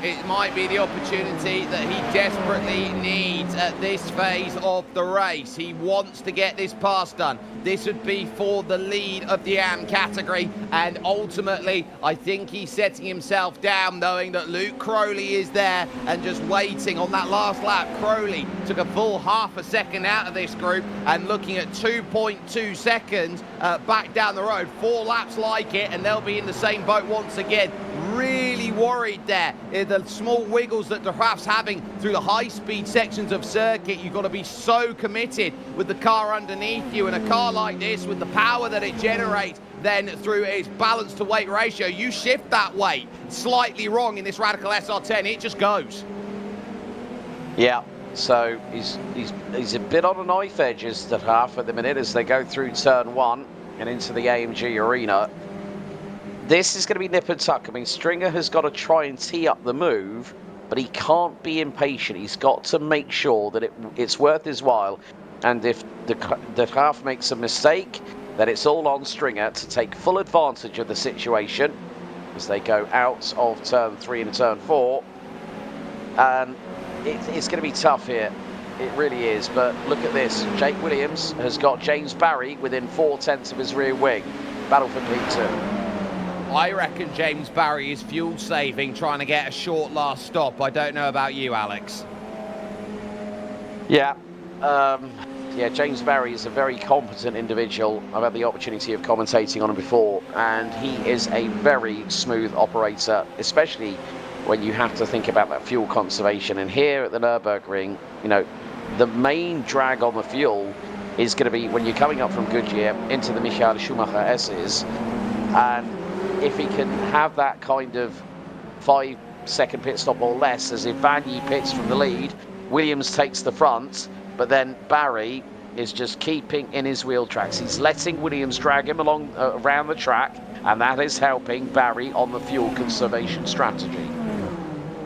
It might be the opportunity that he desperately needs at this phase of the race. He wants to get this pass done. This would be for the lead of the AM category, and ultimately I think he's setting himself down knowing that Luke Crowley is there and just waiting on that last lap. Crowley took a full half a second out of this group and looking at 2.2 seconds back down the road. 4 laps like it and they'll be in the same boat once again. really worried there. The small wiggles that De Graaf's having through the high-speed sections of circuit, you've got to be so committed with the car underneath you. And a car like this, with the power that it generates, then through its balance to weight ratio, you shift that weight slightly wrong in this Radical SR10, it just goes. Yeah, so he's a bit on a knife edge as De Graaf at the minute as they go through turn 1 and into the AMG arena. This is going to be nip and tuck. I mean, Stringer has got to try and tee up the move, but he can't be impatient. He's got to make sure that it's worth his while. And if De Graaf makes a mistake, then it's all on Stringer to take full advantage of the situation as they go out of turn 3 and turn 4. And it's going to be tough here. It really is. But look at this. Jake Williams has got James Barry within 4/10 of his rear wing. Battle for P2. I reckon James Barry is fuel saving, trying to get a short last stop. I don't know about you, Alex. Yeah. Yeah, James Barry is a very competent individual. I've had the opportunity of commentating on him before, and he is a very smooth operator, especially when you have to think about that fuel conservation. And here at the Nürburgring, you know, the main drag on the fuel is going to be when you're coming up from Goodyear into the Michael Schumacher S's, and if he can have that kind of 5-second pit stop or less, as if Vanyi pits from the lead, Williams takes the front, but then Barry is just keeping in his wheel tracks. He's letting Williams drag him along around the track, and that is helping Barry on the fuel conservation strategy.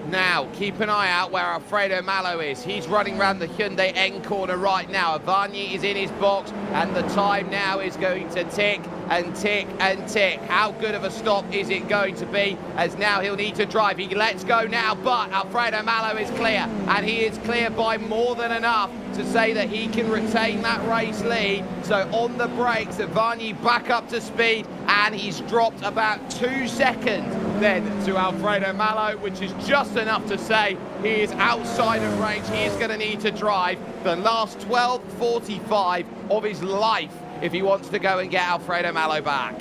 Now, keep an eye out where Alfredo Malo is. He's running around the Hyundai N corner right now. Vanyi is in his box, and the time now is going to tick and tick and tick. How good of a stop is it going to be? As now he'll need to drive. He lets go now, but Alfredo Malo is clear, and he is clear by more than enough to say that he can retain that race lead. So on the brakes, Vanyi back up to speed, and he's dropped about 2 seconds then to Alfredo Malo, which is just enough to say he is outside of range. He is going to need to drive the last 12:45 of his life if he wants to go and get Alfredo Malo back.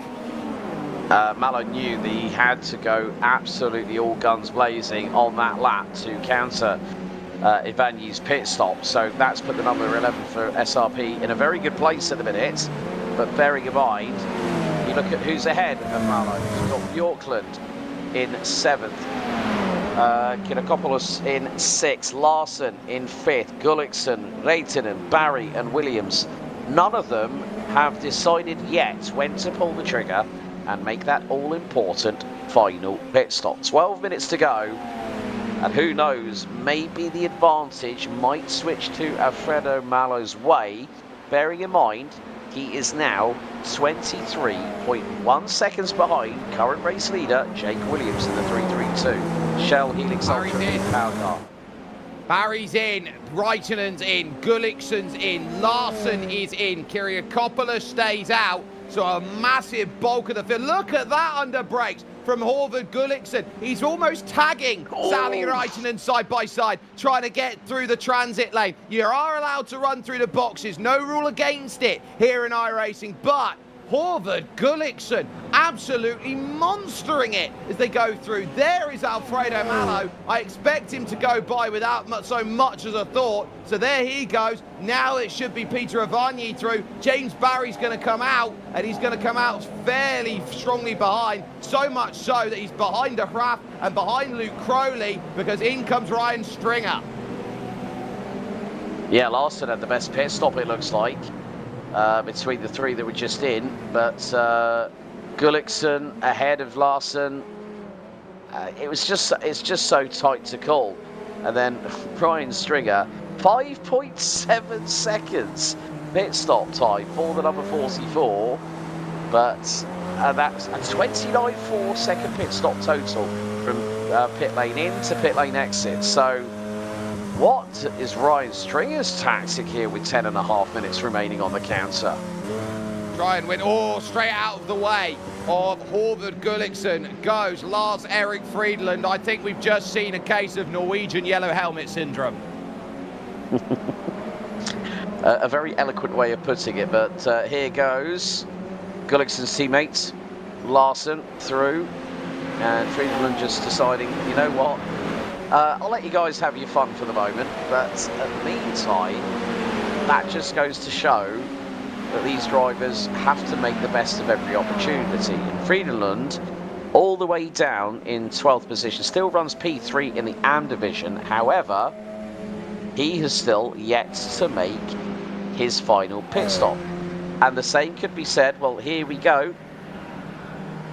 Malo knew that he had to go absolutely all guns blazing on that lap to counter Ivanyi's pit stop. So that's put the number 11 for SRP in a very good place at the minute. But bearing in mind, you look at who's ahead of Malo. You've got Bjorklund in 7th, Kinakopoulos in 6th, Larson in 5th, Gullikson, Reitinen, Barry and Williams. None of them have decided yet when to pull the trigger and make that all-important final pit stop. 12 minutes to go, and who knows, maybe the advantage might switch to Alfredo Malo's way, bearing in mind he is now 23.1 seconds behind current race leader Jake Williams in the 332 Shell Helix Ultra power car. Barry's in, Reitinen's in, Gullikson's in, Larson is in, Kyriakopoulos stays out, so a massive bulk of the field. Look at that under brakes from Horvath Gullikson. He's almost tagging Sally Reitinen side by side, trying to get through the transit lane. You are allowed to run through the boxes, no rule against it here in iRacing, but Horvath Gullikson absolutely monstering it as they go through. There is Alfredo Malo. I expect him to go by without so much as a thought. So there he goes. Now it should be Peter Vanyi through. James Barry's going to come out, and he's going to come out fairly strongly behind. So much so that he's behind De Graaf and behind Luke Crowley, because in comes Ryan Stringer. Yeah, Larson had the best pit stop, it looks like. Between the three that were just in, but Gullikson ahead of Larson. It's just so tight to call. And then Ryan Stringer, 5.7 seconds pit stop time for the number 44, but that's a 29.4 second pit stop total from pit lane in to pit lane exit. So what is Ryan Stringer's tactic here with 10.5 minutes remaining on the counter? Try and win. Oh, straight out of the way of Horvath Gullikson goes Lars Erik Friedland. I think we've just seen a case of Norwegian yellow helmet syndrome. A very eloquent way of putting it, but here goes Gullikson's teammates. Larson through. and Friedland just deciding, you know what, I'll let you guys have your fun for the moment, but at the meantime, that just goes to show that these drivers have to make the best of every opportunity. And Friedland, all the way down in 12th position, still runs P3 in the AM division. However, he has still yet to make his final pit stop. And the same could be said, well, here we go.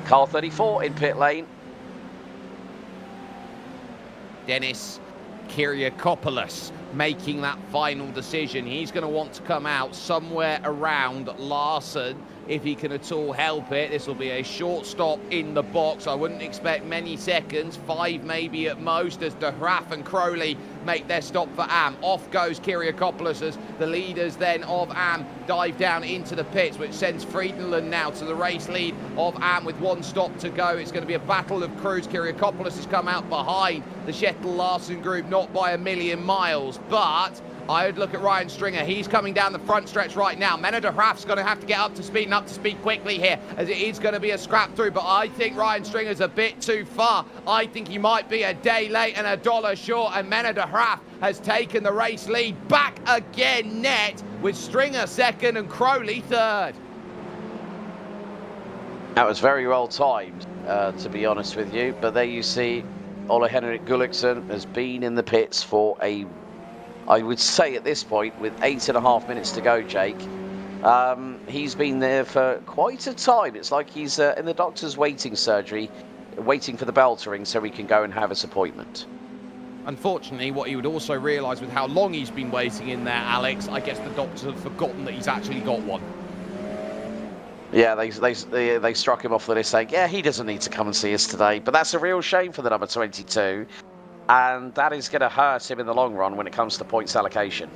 Car 34 in pit lane. Dennis Kiriakopoulos making that final decision. He's going to want to come out somewhere around Larson if he can at all help it. This will be a short stop in the box. I wouldn't expect many seconds, 5 maybe at most, as De Graaf and Crowley make their stop for AM. Off goes Kiriakopoulos as the leaders then of AM dive down into the pits, which sends Friedland now to the race lead of AM with 1 stop to go. It's going to be a battle of crews. Kiriakopoulos has come out behind the Shettel Larson group, not by a million miles, but I would look at Ryan Stringer. He's coming down the front stretch right now. Menno de Graaf's going to have to get up to speed and up to speed quickly here, as it is going to be a scrap through. But I think Ryan Stringer's a bit too far. I think he might be a day late and $1 short. And Menno de Graaf has taken the race lead back again net, with Stringer second and Crowley third. That was very well timed, to be honest with you. But there you see, Ole Henrik Gulliksen has been in the pits for I would say at this point, with 8.5 minutes to go, Jake, he's been there for quite a time. It's like he's in the doctor's waiting surgery, waiting for the bell to ring so he can go and have his appointment. Unfortunately, what he would also realise with how long he's been waiting in there, Alex, I guess the doctors have forgotten that he's actually got one. Yeah, they struck him off the list saying, yeah, he doesn't need to come and see us today. But that's a real shame for the number 22. And that is going to hurt him in the long run when it comes to points allocation.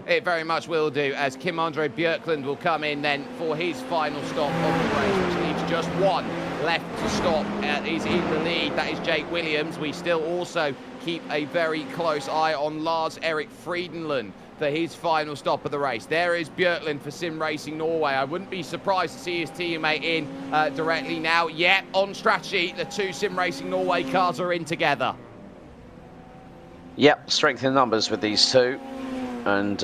It very much will do, as Kim-Andre Björklund will come in then for his final stop of the race, which leaves just 1 left to stop. Is in the lead. That is Jake Williams. We still also keep a very close eye on Lars-Erik Friedland for his final stop of the race. There is Björklund for SimRacing Norway. I wouldn't be surprised to see his teammate in directly now. Yeah, on strategy, the 2 SimRacing Norway cars are in together. Yep, strength in numbers with these 2. And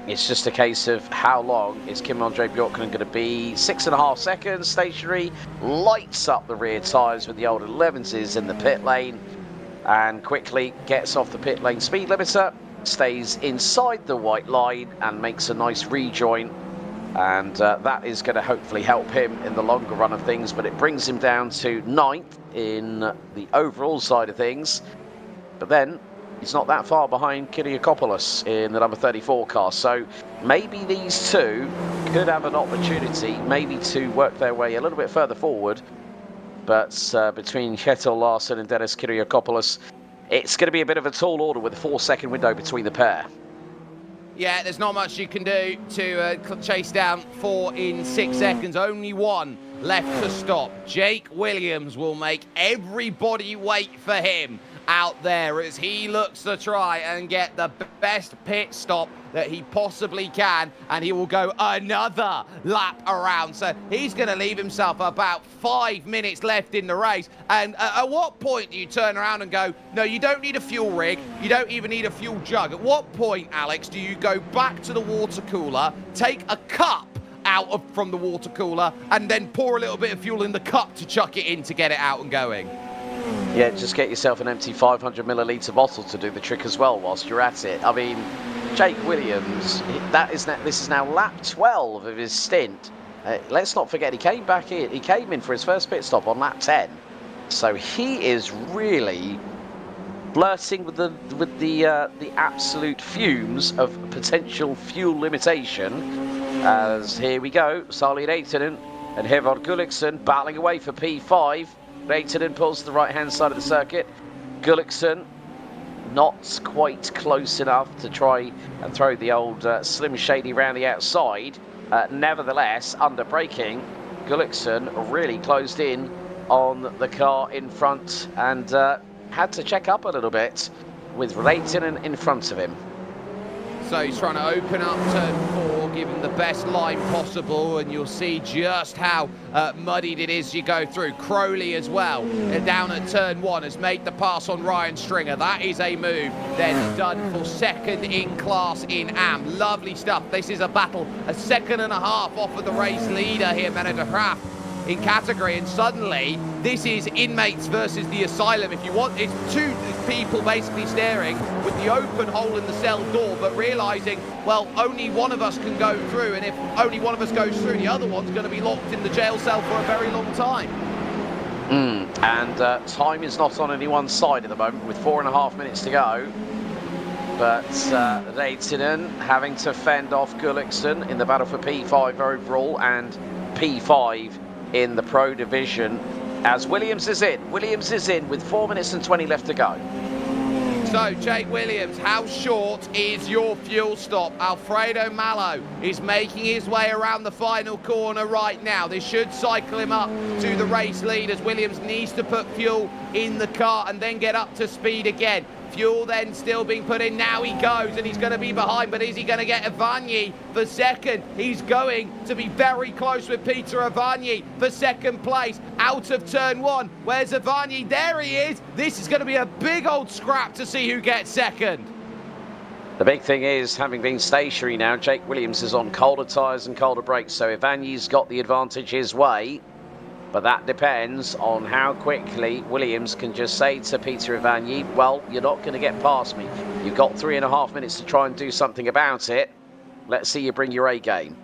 it's just a case of how long is Kim-Andre Björklund going to be. 6.5 seconds, stationary, lights up the rear tyres with the old 11s in the pit lane, and quickly gets off the pit lane speed limiter, stays inside the white line and makes a nice rejoin. And that is going to hopefully help him in the longer run of things, but it brings him down to 9th in the overall side of things. But then he's not that far behind Kiriakopoulos in the number 34 car. So maybe these 2 could have an opportunity, maybe to work their way a little bit further forward. But between Kjetil Larsen and Dennis Kiriakopoulos, it's going to be a bit of a tall order with a 4-second window between the pair. Yeah, there's not much you can do to chase down 4 in 6 seconds. Only 1 left to stop. Jake Williams will make everybody wait for him out there as he looks to try and get the best pit stop that he possibly can, and he will go another lap around. So he's going to leave himself about 5 minutes left in the race. And at what point do you turn around and go, no, you don't need a fuel rig, you don't even need a fuel jug? At what point, Alex, do you go back to the water cooler, take a cup out from the water cooler, and then pour a little bit of fuel in the cup to chuck it in to get it out and going? Yeah, just get yourself an empty 500 millilitre bottle to do the trick as well whilst you're at it. I mean, Jake Williams, this is now lap 12 of his stint. Let's not forget, he came back in. He came in for his first pit stop on lap 10. So he is really flirting with the absolute fumes of potential fuel limitation. As here we go, Sali Reitinen and Hervard Gulliksen battling away for P5. Reitinen pulls to the right-hand side of the circuit. Gulliksen not quite close enough to try and throw the old Slim Shady round the outside. Nevertheless, under braking, Gulliksen really closed in on the car in front and had to check up a little bit with Reitinen in front of him. So he's trying to open up turn 4, give him the best line possible, and you'll see just how muddied it is as you go through. Crowley as well, down at turn 1, has made the pass on Ryan Stringer. That is a move then done for second in class in AM. Lovely stuff. This is a battle, a second and a half off of the race leader here, Menno de Graaf, in category, and suddenly this is inmates versus the asylum. If you want, it's two people basically staring with the open hole in the cell door, but realizing, well, only one of us can go through, and if only one of us goes through, the other one's going to be locked in the jail cell for a very long time. And time is not on anyone's side at the moment with 4.5 minutes to go. But Leitinen having to fend off Gullikson in the battle for P5 overall and P5 in the Pro Division as Williams is in. Williams is in with 4 minutes and 20 left to go. So, Jake Williams, how short is your fuel stop? Alfredo Malo is making his way around the final corner right now. This should cycle him up to the race lead as Williams needs to put fuel in the car and then get up to speed again. Fuel then still being put in. Now he goes, and he's going to be behind, but is he going to get Evagny for second? He's going to be very close with Peter Evagny for second place out of turn 1. Where's Evagny? There he is. This is going to be a big old scrap to see who gets second. The big thing is, having been stationary now, Jake Williams is on colder tyres and colder brakes, so Evagny's got the advantage his way. But that depends on how quickly Williams can just say to Peter Evagny, well, you're not going to get past me. You've got 3.5 minutes to try and do something about it. Let's see you bring your A game.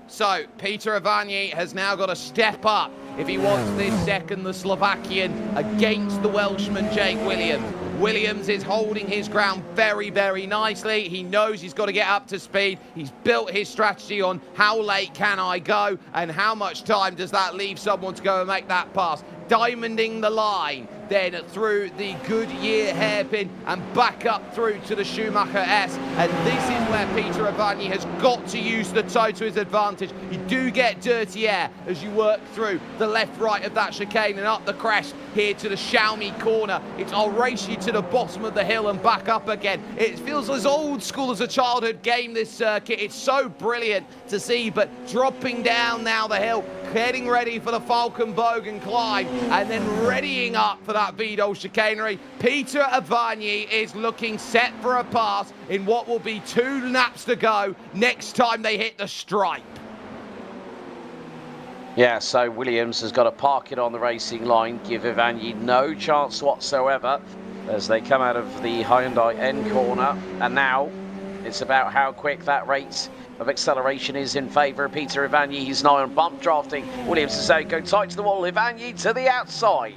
So, Peter Evagny has now got to step up if he wants this second, the Slovakian, against the Welshman, Jake Williams. Williams is holding his ground very, very nicely. He knows he's got to get up to speed. He's built his strategy on how late can I go and how much time does that leave someone to go and make that pass. Diamonding the line, then through the Goodyear hairpin and back up through to the Schumacher S. And this is where Peter Evagny has got to use the toe to his advantage. You do get dirty air as you work through the left, right of that chicane and up the crest here to the Xiaomi corner. It's I'll race you to the bottom of the hill and back up again. It feels as old school as a childhood game, this circuit. It's so brilliant to see, but dropping down now the hill, getting ready for the Falkenbogen climb, and then readying up for that Vidal chicanery. Peter Evagny is looking set for a pass in what will be 2 laps to go next time they hit the stripe. Yeah, so Williams has got to park it on the racing line, give Evagny no chance whatsoever as they come out of the Hyundai N corner. And now it's about how quick that rate of acceleration is in favour of Peter Evagny. He's now on bump drafting. Williams is saying go tight to the wall. Evagny to the outside.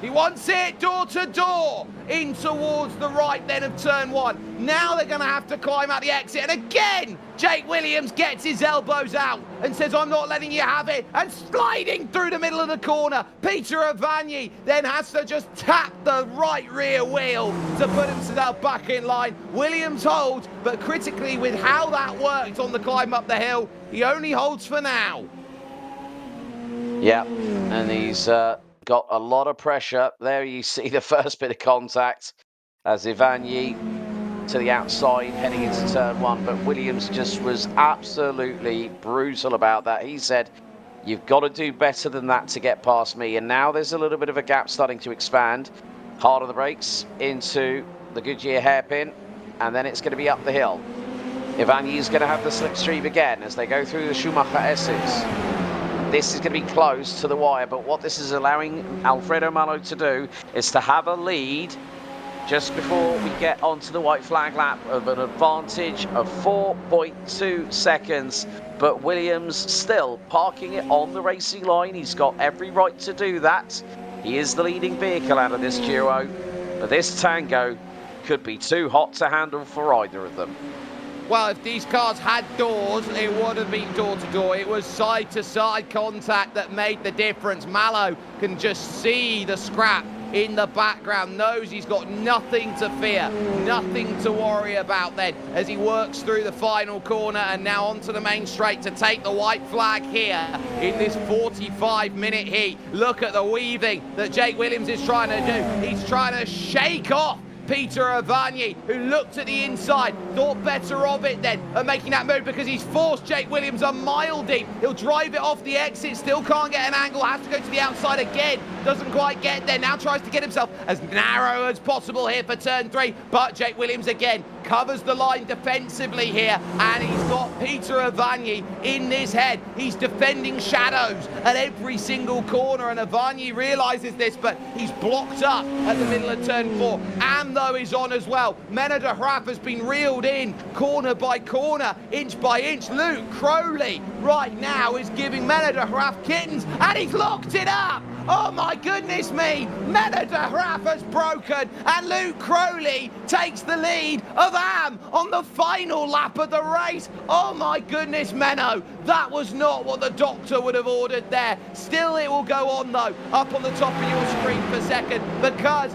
He wants it door to door in towards the right then of turn 1. Now they're going to have to climb out the exit. And again, Jake Williams gets his elbows out and says, I'm not letting you have it. And sliding through the middle of the corner, Peter Evagny then has to just tap the right rear wheel to put himself back in line. Williams holds, but critically with how that worked on the climb up the hill, he only holds for now. Yeah, and he's got a lot of pressure. There you see the first bit of contact as Evagny to the outside heading into turn 1, but Williams just was absolutely brutal about that. He said, you've got to do better than that to get past me. And now there's a little bit of a gap starting to expand. Hard on the brakes into the Goodyear hairpin, and then it's going to be up the hill. Evagny is going to have the slipstream again as they go through the Schumacher S's. This is going to be close to the wire, but what this is allowing Alfredo Malo to do is to have a lead just before we get onto the white flag lap of an advantage of 4.2 seconds. But Williams still parking it on the racing line. He's got every right to do that. He is the leading vehicle out of this duo, but this tango could be too hot to handle for either of them. Well, if these cars had doors, it would have been door-to-door. It was side-to-side contact that made the difference. Malo can just see the scrap in the background, knows he's got nothing to fear, nothing to worry about then as he works through the final corner and now onto the main straight to take the white flag here in this 45-minute heat. Look at the weaving that Jake Williams is trying to do. He's trying to shake off Peter Avagni, who looked at the inside, thought better of it then, and making that move because he's forced Jake Williams a mile deep. He'll drive it off the exit, still can't get an angle, has to go to the outside again, doesn't quite get there, now tries to get himself as narrow as possible here for turn 3, but Jake Williams again covers the line defensively here, and he's got Peter Avagni in this head. He's defending shadows at every single corner, and Avagni realizes this, but he's blocked up at the middle of turn 4. Amtho is on as well. Menno de Graaf has been reeled in corner by corner, inch by inch. Luke Crowley right now is giving Menno de Graaf kittens, and he's locked it up. Oh my goodness me, Menno de Graaf has broken, and Luke Crowley takes the lead of Am on the final lap of the race. Oh my goodness, Menno, that was not what the doctor would have ordered there. Still it will go on though, up on the top of your screen for second, because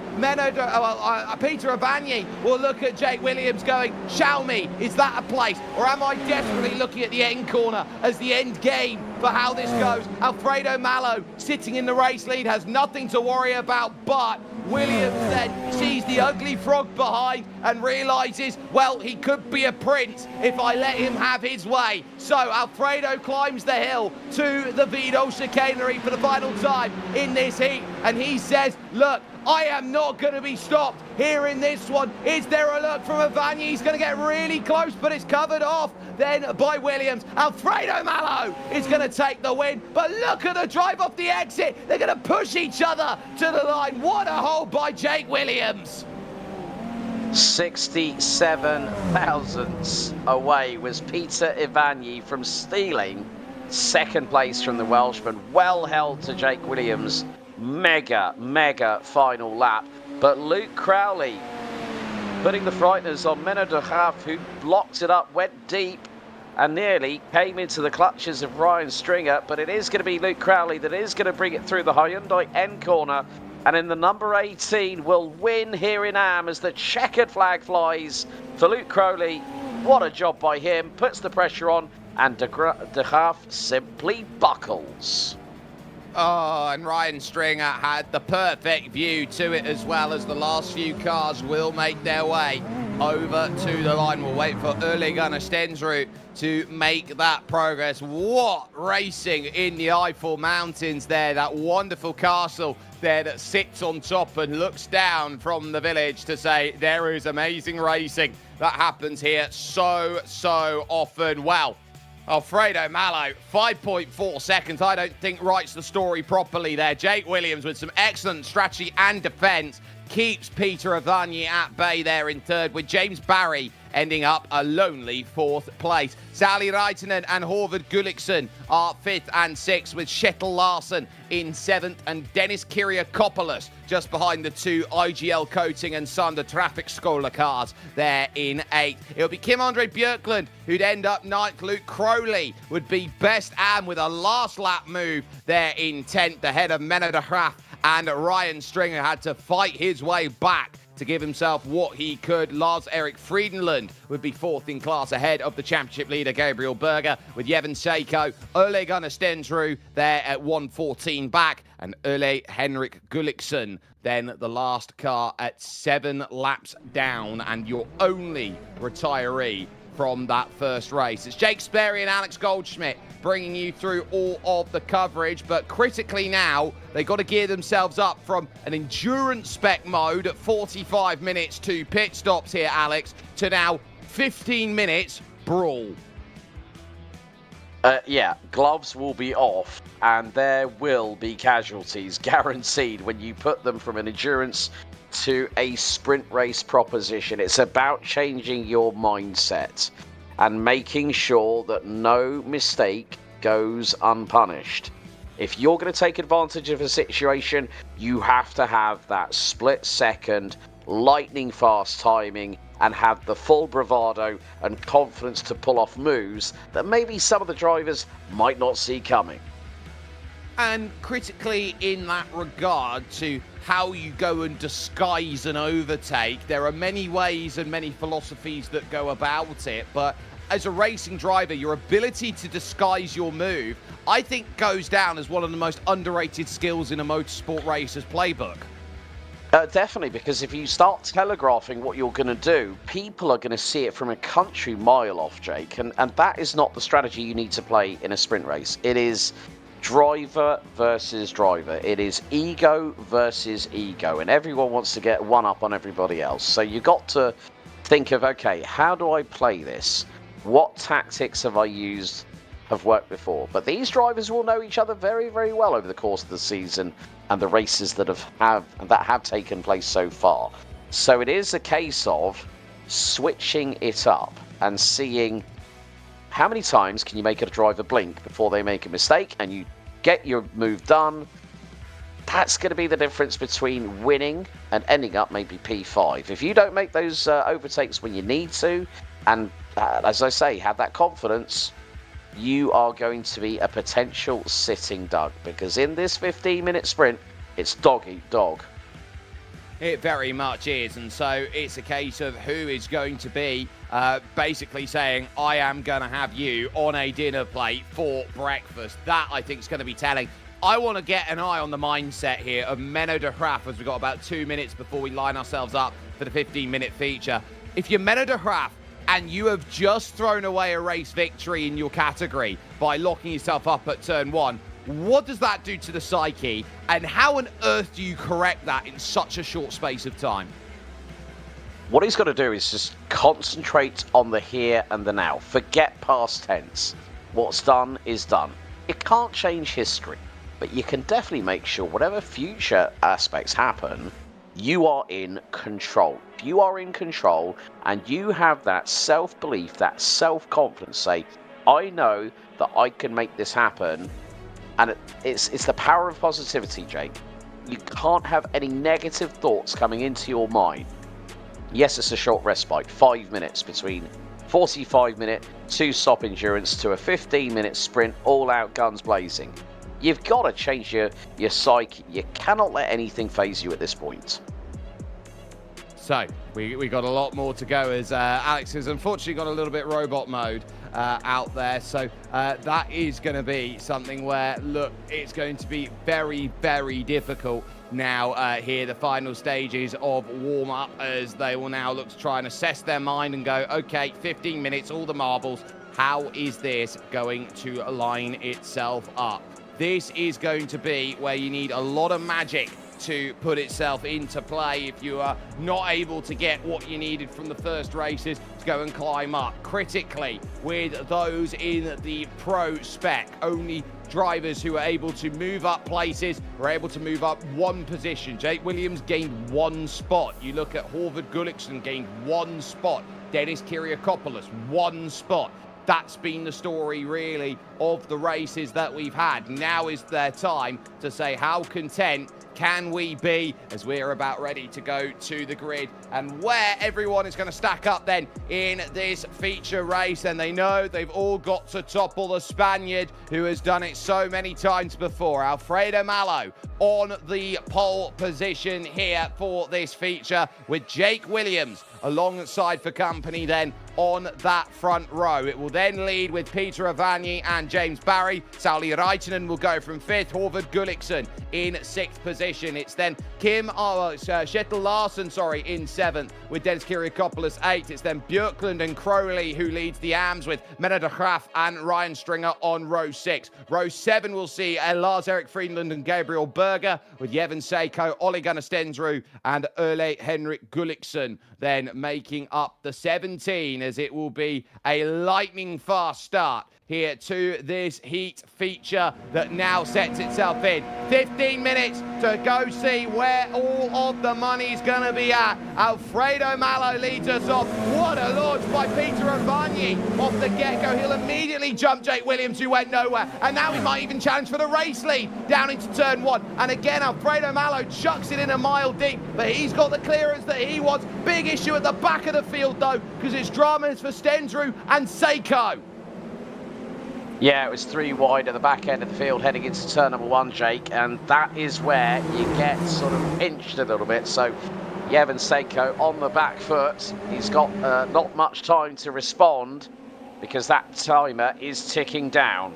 Peter Avagni will look at Jake Williams going, Xiaomi, is that a place? Or am I desperately looking at the end corner as the end game for how this goes? Alfredo Mallo sitting in the race lead has nothing to worry about, but Williams then sees the ugly frog behind and realizes, well, he could be a prince if I let him have his way. So Alfredo climbs the hill to the Vidal chicanery for the final time in this heat, and he says, look, I am not going to be stopped here in this one. Is there a look from Avagni? He's going to get really close, but it's covered off then by Williams. Alfredo Mallo is going to take the win, but look at the drive off the exit. They're going to push each other to the line. What a hold by Jake Williams. 67 thousandths away was Peter Avagni from stealing second place from the Welshman. Well held to Jake Williams. Mega final lap. But Luke Crowley putting the frighteners on Menno de Graaf, who blocked it up, went deep and nearly came into the clutches of Ryan Stringer. But it is going to be Luke Crowley that is going to bring it through the Hyundai end corner, and in the number 18 will win here in Am as the checkered flag flies for Luke Crowley. What a job by him, puts the pressure on, and de Graaf simply buckles. Oh, and Ryan Stringer had the perfect view to it as well, as the last few cars will make their way over to the line. We'll wait for Ole Gunnar Stensrud to make that progress. What racing in the Eifel Mountains there, that wonderful castle there that sits on top and looks down from the village to say there is amazing racing that happens here so often. Well, Alfredo Mallo, 5.4 seconds, I don't think writes the story properly there. Jake Williams with some excellent strategy and defence keeps Peter Avagni at bay there in third, with James Barry ending up a lonely fourth place. Sally Raitanen and Horvath Gullikson are fifth and sixth, with Kjetil Larsen in seventh and Dennis Kyriakopoulos just behind the two IGL Coating and Sander Traffic Scholar cars there in eighth. It'll be Kim-Andre Björklund who'd end up ninth. Luke Crowley would be best and with a last lap move there in 10th ahead of Menno de Graaf, and Ryan Stringer had to fight his way back to give himself what he could. Lars-Erik Friedenlund would be fourth in class ahead of the championship leader Gabriel Berger, with Jevon Seiko, Ole Gunnar Stensrud there at 1:14 back, and Ole Henrik Gullikson then the last car at 7 laps down, and your only retiree from that first race. It's Jake Sperry and Alex Goldschmidt bringing you through all of the coverage, but critically now, they've got to gear themselves up from an endurance spec mode at 45 minutes to pit stops here, Alex, to now 15 minutes brawl. Yeah, gloves will be off, and there will be casualties, guaranteed, when you put them from an endurance to a sprint race proposition. It's about changing your mindset and making sure that no mistake goes unpunished. If you're going to take advantage of a situation, you have to have that split second, lightning fast timing, and have the full bravado and confidence to pull off moves that maybe some of the drivers might not see coming. And critically in that regard to how you go and disguise an overtake, there are many ways and many philosophies that go about it, but as a racing driver, your ability to disguise your move, I think, goes down as one of the most underrated skills in a motorsport racer's playbook. Definitely, because if you start telegraphing what you're going to do, people are going to see it from a country mile off, Jake, and that is not the strategy you need to play in a sprint race. It is driver versus driver. It is ego versus ego, and everyone wants to get one up on everybody else. So you've got to think of, okay, how do I play this? What tactics have I used have worked before? But these drivers will know each other very, very well over the course of the season and the races that have taken place so far. So it is a case of switching it up and seeing how many times can you make a driver blink before they make a mistake and you get your move done. That's going to be the difference between winning and ending up maybe P5. If you don't make those overtakes when you need to, and as I say, have that confidence, you are going to be a potential sitting duck, because in this 15-minute sprint, it's dog eat dog. It very much is, and so it's a case of who is going to be basically saying, I am going to have you on a dinner plate for breakfast. That, I think, is going to be telling. I want to get an eye on the mindset here of Menno de Graaf, as we've got about 2 minutes before we line ourselves up for the 15-minute feature. If you're Menno de Graaf, and you have just thrown away a race victory in your category by locking yourself up at turn 1, what does that do to the psyche? And how on earth do you correct that in such a short space of time? What he's got to do is just concentrate on the here and the now. Forget past tense. What's done is done. You can't change history, but you can definitely make sure whatever future aspects happen, you are in control. If you are in control and you have that self-belief, that self-confidence, say, I know that I can make this happen, and it's the power of positivity, Jake. You can't have any negative thoughts coming into your mind. Yes, it's a short respite, 5 minutes between 45-minute, 2-stop endurance to a 15-minute sprint, all out guns blazing. You've got to change your psyche. You cannot let anything faze you at this point. So, we got a lot more to go, as Alex has unfortunately got a little bit robot mode out there. So that is going to be something where, look, it's going to be very, very difficult now here, the final stages of warm-up, as they will now look to try and assess their mind and go, okay, 15 minutes, all the marbles. How is this going to line itself up? This is going to be where you need a lot of magic to put itself into play if you are not able to get what you needed from the first races to go and climb up. Critically, with those in the pro spec, only drivers who are able to move up places were able to move up one position. Jake Williams gained 1 spot. You look at Håvard Gulliksen, gained 1 spot. Dennis Kiriakopoulos, 1 spot. That's been the story, really, of the races that we've had. Now is their time to say, how content can we be, as we're about ready to go to the grid, and where everyone is going to stack up then in this feature race. And they know they've all got to topple the Spaniard who has done it so many times before. Alfredo Malo on the pole position here for this feature, with Jake Williams alongside for company then on that front row. It will then lead with Peter Avani and James Barry. Sauli Raitinen will go from 5th, Håvard Gulliksen in 6th position. It's then Kjetil Larsen, in 7th, with Dennis Kiriakopoulos 8th. It's then Björklund and Crowley who leads the AMS, with Menno de Graaf and Ryan Stringer on row 6. Row 7 will see Lars-Erik Friedland and Gabriel Berger, with Jeven Seiko, Ole Gunnar Stensrud and Ole Henrik Gulliksen then making up the 17, as it will be a lightning fast start here to this heat feature that now sets itself in. 15 minutes to go see where all of the money's going to be at. Alfredo Malo leads us off. What a launch by Peter Avani off the get-go. He'll immediately jump Jake Williams, who went nowhere. And now he might even challenge for the race lead down into turn 1. And again, Alfredo Malo chucks it in a mile deep, but he's got the clearance that he wants. Big issue at the back of the field, though, because it's dramas for Stensrud and Seiko. Yeah, it was 3 wide at the back end of the field heading into turn number 1, Jake, and that is where you get sort of pinched a little bit. So Jeven Seiko on the back foot. He's got not much time to respond because that timer is ticking down.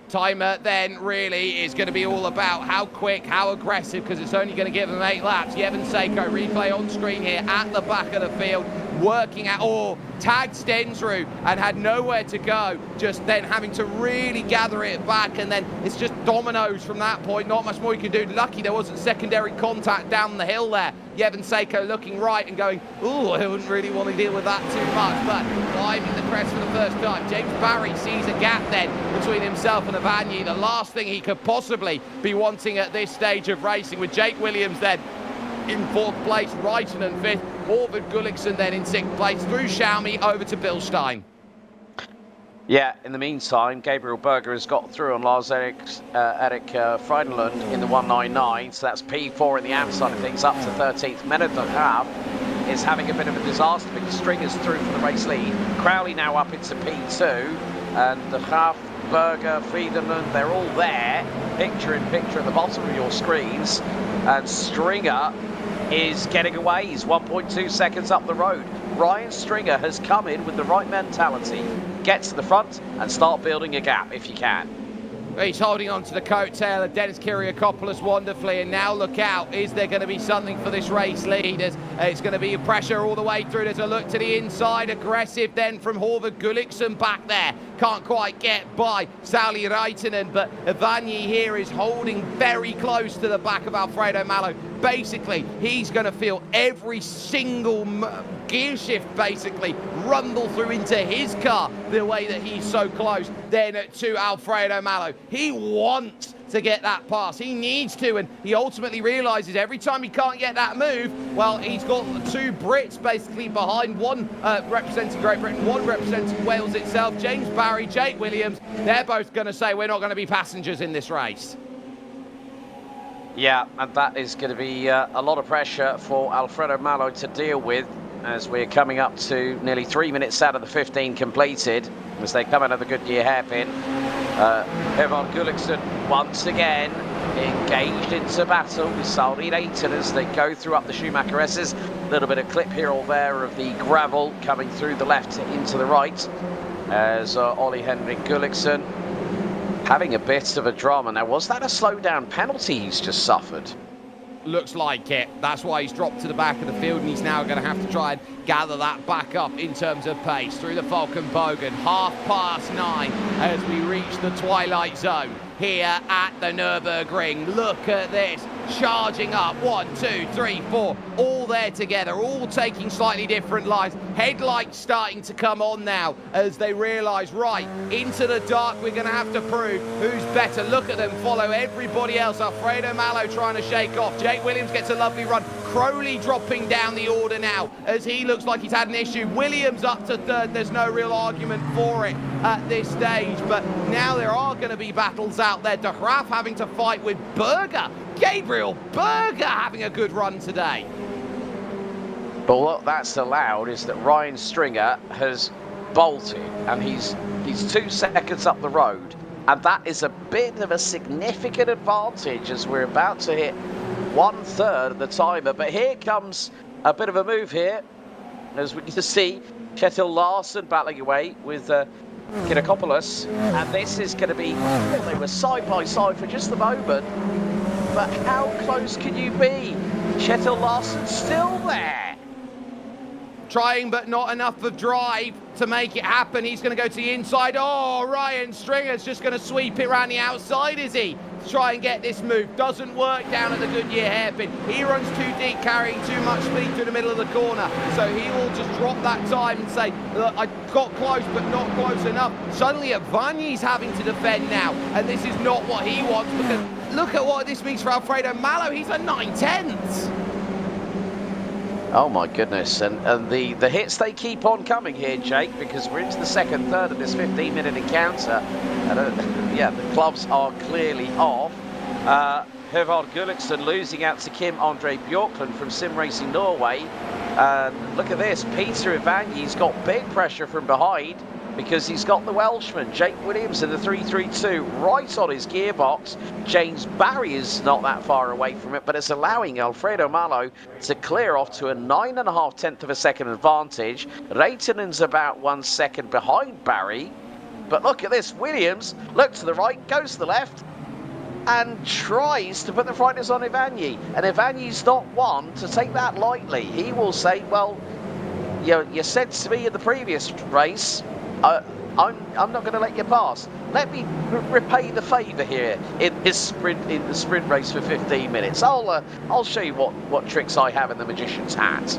Timer then really is going to be all about how quick, how aggressive, because it's only going to give them 8 laps. Jevon Seiko, replay on screen here at the back of the field, working at, tagged Stensrud and had nowhere to go, just then having to really gather it back, and then it's just dominoes from that point. Not much more you can do. Lucky there wasn't secondary contact down the hill there. Jevon Seiko looking right and going, I wouldn't really want to deal with that too much, but climbing the crest for the first time. James Barry sees a gap then between himself and Avagny, the last thing he could possibly be wanting at this stage of racing, with Jake Williams then in 4th place, Reitenen 5th, Horvath Gulliksen then in 6th place, through Xiaomi over to Bilstein. Yeah, in the meantime, Gabriel Berger has got through on Lars-Erik Frydenlund in the 199, so that's P4 in the AM side of things, up to 13th. Menard de Graaf is having a bit of a disaster because Stringer's through for the race lead. Crowley now up into P2, and de Graaf, Berger, Frydenlund, they're all there, picture in picture at the bottom of your screens, and Stringer is getting away. He's 1.2 seconds up the road. Ryan Stringer has come in with the right mentality. Get to the front and start building a gap if you can. He's holding on to the coattail of Dennis Kyrgiakopoulos wonderfully, and now look out, is there going to be something for this race lead? It's going to be pressure all the way through. There's a look to the inside, aggressive then from Horvath Gulliksen back there. Can't quite get by Sauli Reitenen, but Avagny here is holding very close to the back of Alfredo Malo. Basically, he's going to feel every single gear shift basically rumble through into his car, the way that he's so close then to Alfredo Malo. He wants to get that pass. He needs to, and he ultimately realises every time he can't get that move, well, he's got 2 Brits basically behind, one representing Great Britain, one representing Wales itself. James Barry, Jake Williams, they're both going to say we're not going to be passengers in this race. Yeah, and that is going to be a lot of pressure for Alfredo Malo to deal with, as we're coming up to nearly 3 minutes out of the 15 completed, as they come out of the Goodyear hairpin. Horvath Gulliksen once again engaged into battle with Sauli Reitenen as they go through up the Schumacher S's. A little bit of clip here or there of the gravel coming through the left into the right, as Ollie Henrik Gulliksen having a bit of a drama. Now, was that a slowdown penalty he's just suffered? Looks like it. That's why he's dropped to the back of the field, and he's now going to have to try and gather that back up in terms of pace through the Falkenbogen. 9:30 as we reach the twilight zone here at the Nürburgring. Look at this, charging up, 1, 2, 3, 4, all there together, all taking slightly different lines. Headlights starting to come on now as they realise, right, into the dark, we're going to have to prove who's better. Look at them follow everybody else. Alfredo Malo trying to shake off. Jake Williams gets a lovely run. Crowley dropping down the order now as he looks like he's had an issue. Williams up to 3rd. There's no real argument for it at this stage, but now there are going to be battles out there. De Graaf having to fight with Berger. Gabriel Berger having a good run today. But what that's allowed is that Ryan Stringer has bolted, and he's 2 seconds up the road, and that is a bit of a significant advantage as we're about to hit 1/3 of the timer. But here comes a bit of a move here, as we can see Kjetil Larsen battling away with Kyrgiakopoulos, and this is going to be, well, they were side by side for just a moment, but how close can you be? Kjetil Larsen still there. Trying, but not enough of drive to make it happen. He's going to go to the inside. Oh, Ryan Stringer's just going to sweep it around the outside, is he? To try and get this move. Doesn't work down at the Goodyear hairpin. He runs too deep, carrying too much speed through the middle of the corner. So he will just drop that time and say, look, I got close, but not close enough. Suddenly, Avagny's having to defend now, and this is not what he wants, because look at what this means for Alfredo Malo. He's a 9/10. Oh my goodness, and the hits, they keep on coming here, Jake, because we're into the 2nd third of this 15-minute encounter, and yeah, the clubs are clearly off. Horvath Gulliksen losing out to Kim Andre Bjorklund from SimRacing Norway, and look at this, Peter Avagny's got big pressure from behind, because he's got the Welshman, Jake Williams, in the 332 right on his gearbox. James Barry is not that far away from it, but it's allowing Alfredo Malo to clear off to a 9.5 of a second advantage. Reitenen's about 1 second behind Barry, But look at this, Williams, look to the right, goes to the left, and tries to put the frightness on Ivanyi. And Ivanyi's not one to take that lightly. He will say, well, you said to me in the previous race, I'm not going to let you pass. Let me repay the favour here in the sprint race for 15 minutes. I'll show you what tricks I have in the magician's hat.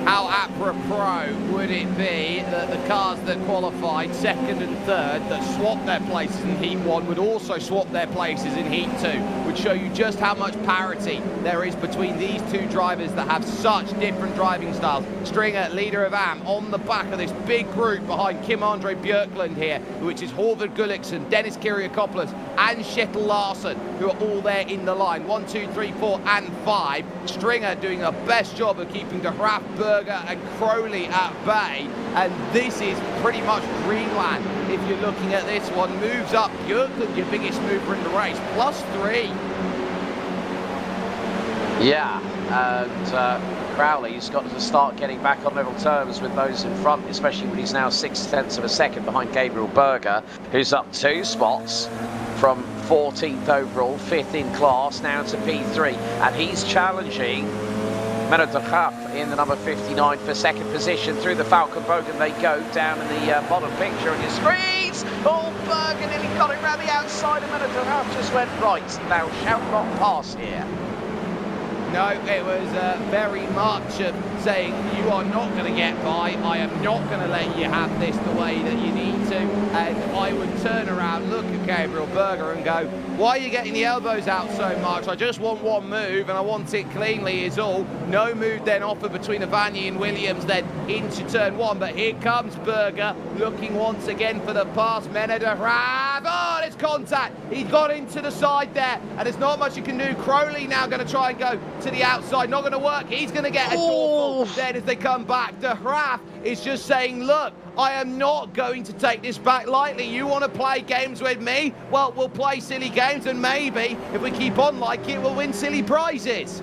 How apropos would it be that the cars that qualified second and third that swapped their places in Heat 1 would also swap their places in Heat 2? Would show you just how much parity there is between these two drivers that have such different driving styles. Stringer, leader of AM, on the back of this big group behind Kim-Andre Björklund here, which is Horvath Gulliksen, Dennis Kyrgiakopoulos and Kjetil Larsen, who are all there in the line. 1, 2, 3, 4 and 5. Stringer doing the best job of keeping De Graaf, Berger and Crowley at bay, and this is pretty much Greenland. If you're looking at this one, moves up Björklund, your biggest mover in the race, +3. Yeah, and Crowley's got to start getting back on level terms with those in front, especially when he's now 0.6 of a second behind Gabriel Berger, who's up 2 spots from 14th overall, 5th in class, now to P3, and he's challenging Menno de Graaf in the number 59 for second position. Through the Falkenbogen they go, down in the bottom picture on your screens. Oh, Berger nearly got it round the outside, and Menno de Graaf just went, right, thou shalt not pass here. No, it was very much of saying, you are not going to get by, I am not going to let you have this the way that you need to, and I would turn around, look at Gabriel Berger and go, why are you getting the elbows out so much? I just want one move and I want it cleanly is all. No move then offered between Ivanyi and Williams then into turn 1, but here comes Berger looking once again for the pass. Menno de Graaf, oh, there's contact. He's got into the side there and there's not much you can do. Crowley now going to try and go to the outside, not going to work. He's going to get a door full then as they come back. De Graaf is just saying, look, I am not going to take this back lightly. You want to play games with me? Well, we'll play silly games, and maybe if we keep on like it, we'll win silly prizes.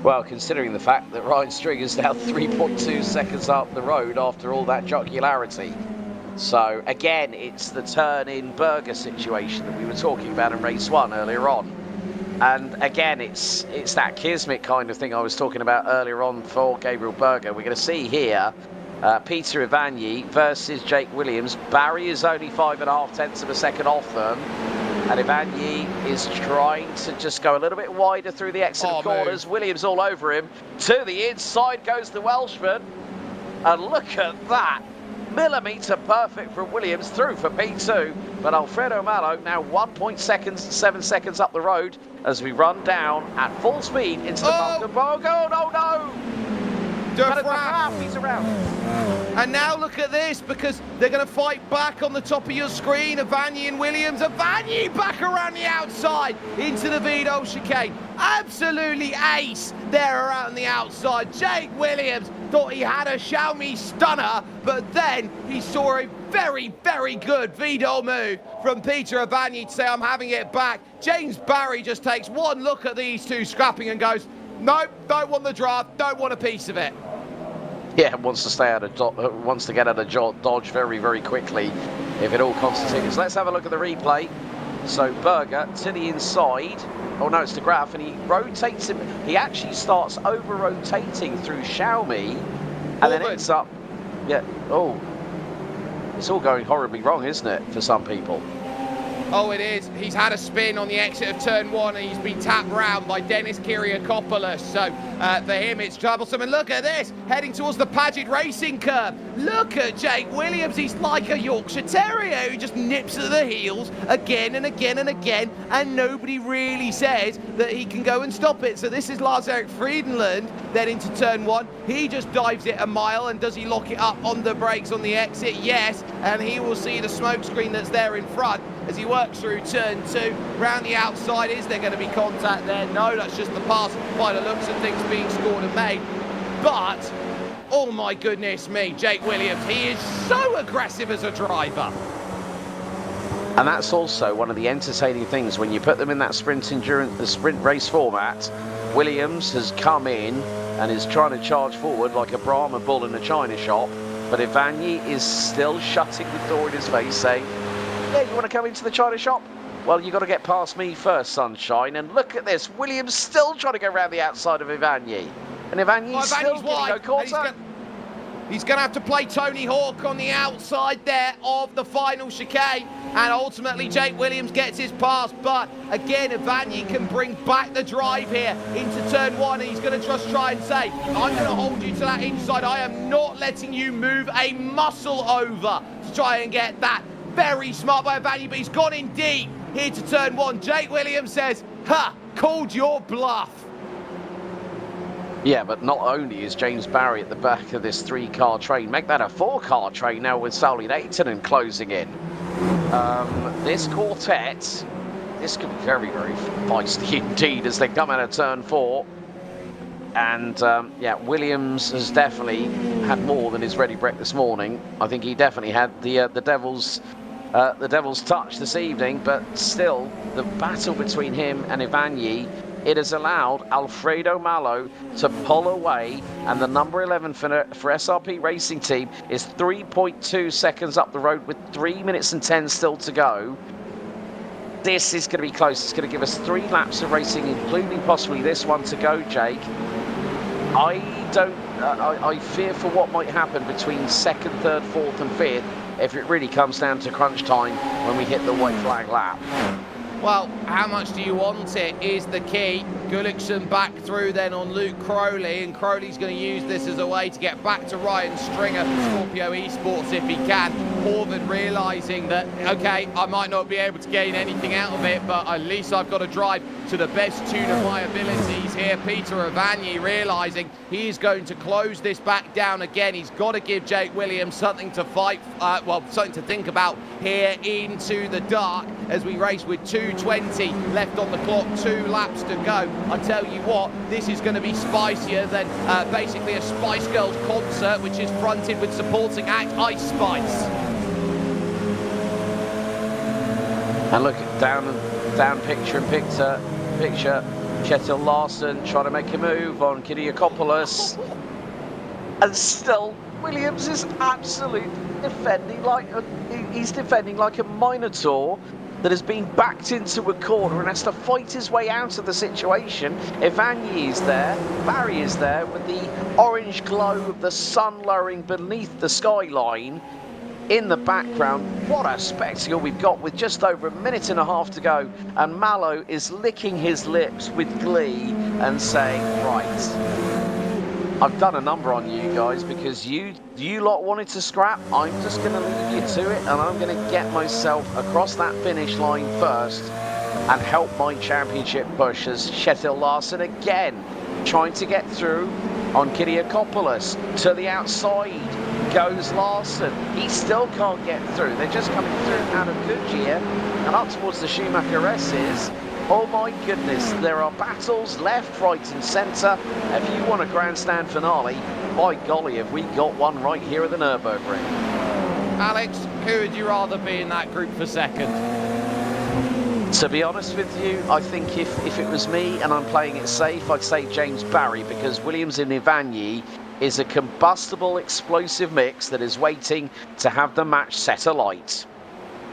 Well, considering the fact that Ryan Stringer's now 3.2 seconds up the road after all that jocularity. So, again, it's the turn-in Berger situation that we were talking about in race 1 earlier on. And again, it's that kismet kind of thing I was talking about earlier on for Gabriel Berger. We're going to see here Peter Ivanyi versus Jake Williams. Barry is only 5.5 of a second off them. And Ivanyi is trying to just go a little bit wider through the exit corners. Williams all over him. To the inside goes the Welshman. And look at that. Millimetre perfect from Williams through for P2. But Alfredo Malo now 1.7 seconds up the road as we run down at full speed into the Falkenbogen. Oh, no! De Graaf, he's around. And now look at this, because they're going to fight back on the top of your screen. Ivanyi and Williams. Ivanyi back around the outside into the Vido chicane. Absolutely ace there around the outside. Jake Williams thought he had a Xiaomi stunner, but then he saw a very, very good Vido move from Peter Ivanyi to say, I'm having it back. James Barry just takes one look at these two scrapping and goes, nope, don't want the draft, don't want a piece of it. Yeah, wants to stay out of wants to get out of dodge very, very quickly if it all continues. Let's have a look at the replay. So Berger to the inside. Oh no, it's De Graaf, and he rotates him. He actually starts over-rotating through Xiaomi, and then ends up. Yeah. Oh, it's all going horribly wrong, isn't it, for some people? Oh, it is. He's had a spin on the exit of turn 1 and he's been tapped round by Dennis Kyrgiakopoulos. So for him, it's troublesome. And look at this, heading towards the Paget Racing curve. Look at Jake Williams. He's like a Yorkshire Terrier who just nips at the heels again and again and again. And nobody really says that he can go and stop it. So this is Lars-Erik Friedenlund then into turn 1. He just dives it a mile, and does he lock it up on the brakes on the exit? Yes. And he will see the smoke screen that's there in front as he works through turn 2. Round the outside, is there going to be contact there? No, that's just the pass by the looks of things being scored and made. But, oh my goodness me, Jake Williams, he is so aggressive as a driver. And that's also one of the entertaining things when you put them in that sprint endurance, the sprint race format. Williams has come in and is trying to charge forward like a Brahma bull in a china shop. But Ivany is still shutting the door in his face, saying, yeah, you want to come into the China shop? Well, you got to get past me first, sunshine. And look at this, Williams still trying to go around the outside of Ivany. And Ivany's still getting no quarter. He's going to have to play Tony Hawk on the outside there of the final chicane. And ultimately, Jake Williams gets his pass. But again, Ivany can bring back the drive here into turn one. And he's going to just try and say, I'm going to hold you to that inside. I am not letting you move a muscle over to try and get that. Very smart by Ivany, but he's gone in deep here to turn one. Jake Williams says, ha, called your bluff. Yeah, but not only is James Barry at the back of this 3-car train, make that a 4-car train now with Sally Leighton closing in. This quartet, this could be very, very feisty indeed as they come out of turn 4. And yeah, Williams has definitely had more than his ready brek this morning. I think he definitely had the devil's touch this evening, but still, the battle between him and Ivany, it has allowed Alfredo Malo to pull away, and the number 11 for SRP Racing Team is 3.2 seconds up the road with 3 minutes and 10 still to go. This is going to be close. It's going to give us 3 laps of racing, including possibly this one to go, Jake. I fear for what might happen between 2nd, 3rd, 4th and 5th if it really comes down to crunch time when we hit the white flag lap. Well, how much do you want it is the key. Gullickson back through then on Luke Crowley, and Crowley's going to use this as a way to get back to Ryan Stringer for Scorpio Esports if he can. Horvath realising that, okay, I might not be able to gain anything out of it, but at least I've got to drive to the best tune of my abilities here. Peter Ivany realising he is going to close this back down again. He's got to give Jake Williams something to fight, well, something to think about here into the dark as we race with 2:20 left on the clock, 2 laps to go. I tell you what, this is going to be spicier than basically a Spice Girls concert, which is fronted with supporting act Ice Spice. And look, down picture in picture, Kjetil Larsen trying to make a move on Kiriakopoulos. And still, Williams is absolutely defending like a minotaur that has been backed into a corner and has to fight his way out of the situation. Ivany is there, Barry is there with the orange glow of the sun lowering beneath the skyline in the background. What a spectacle we've got with just over a minute and a half to go, and Malo is licking his lips with glee and saying, right, I've done a number on you guys because you lot wanted to scrap. I'm just going to leave you to it, and I'm going to get myself across that finish line first and help my championship push as Kjetil Larsen again trying to get through on Kiriakopoulos. To the outside goes Larsen. He still can't get through. They're just coming through out of Goodyear and up towards the Schumacher S's. Oh my goodness, there are battles left, right and centre. If you want a grandstand finale, by golly, have we got one right here at the Nürburgring. Alex, who would you rather be in that group for second? To be honest with you, I think if it was me and I'm playing it safe, I'd say James Barry, because Williams and Ivany is a combustible explosive mix that is waiting to have the match set alight.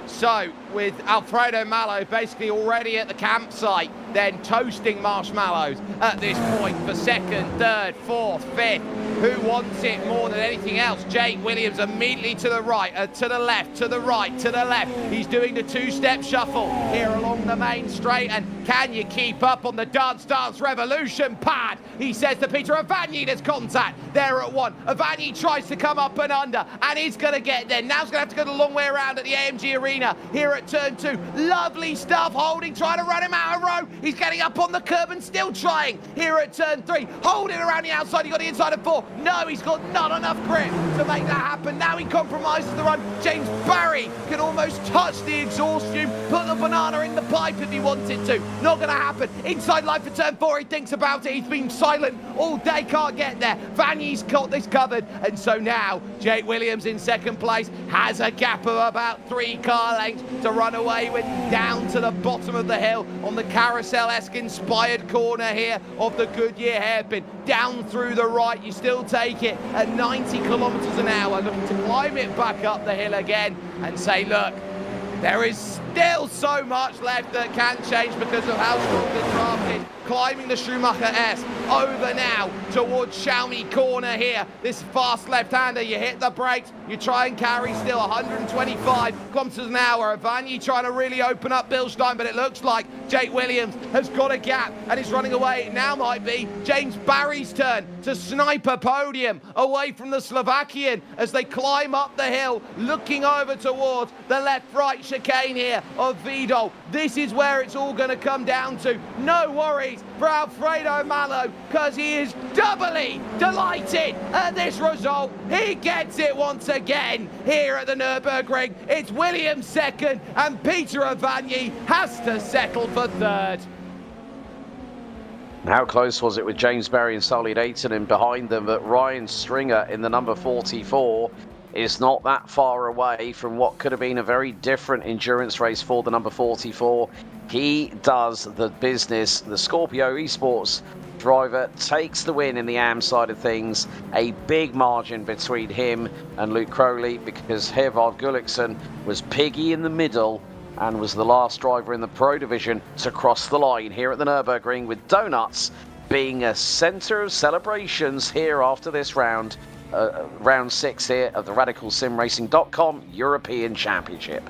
So, with Alfredo Malo basically already at the campsite, then toasting marshmallows at this point for 2nd, 3rd, 4th, 5th. Who wants it more than anything else? Jake Williams immediately to the right, to the left, to the right, to the left. He's doing the 2-step shuffle here along the main straight, and can you keep up on the Dance Dance Revolution pad? He says to Peter Ivany, there's contact there at 1. Ivany tries to come up and under, and he's going to get there. Now he's going to have to go the long way around at the AMG Arena here at turn 2. Lovely stuff, holding, trying to run him out of row. He's getting up on the curb and still trying here at turn 3. Holding around the outside, he got the inside of 4. No, he's got not enough grip to make that happen. Now he compromises the run. James Barry can almost touch the exhaust tube, put the banana in the pipe if he wanted to. Not going to happen. Inside line for turn 4. He thinks about it. He's been silent all day. Can't get there. Vanye's got this covered. And so now, Jake Williams in second place has a gap of about 3 car lengths to run away with down to the bottom of the hill on the carousel-esque inspired corner here of the Goodyear hairpin. Down through the right. You still take it at 90 kilometers an hour. Looking to climb it back up the hill again and say, look, there is still so much left that can change because of how strong the draft is. Climbing the Schumacher S over now towards Xiaomi corner here. This fast left-hander, you hit the brakes, you try and carry still 125 kilometers an hour. Vanye trying to really open up Bilstein, but it looks like Jake Williams has got a gap and is running away. It now might be James Barry's turn to snipe a podium away from the Slovakian as they climb up the hill, looking over towards the left-right chicane here of Vidal. This is where it's all going to come down to. No worries for Alfredo Malo, because he is doubly delighted at this result. He gets it once again here at the Nürburgring. It's Williams second, and Peter Vanye has to settle for third. How close was it with James Barry and Sully Dayton in behind them, but Ryan Stringer in the number 44 is not that far away from what could have been a very different endurance race for the number 44. He does the business. The Scorpio Esports driver takes the win in the AM side of things. A big margin between him and Luke Crowley because Hervard Gulliksen was piggy in the middle and was the last driver in the Pro Division to cross the line here at the Nürburgring, with donuts being a centre of celebrations here after this round. Round 6 here of the RadicalSimRacing.com European Championship.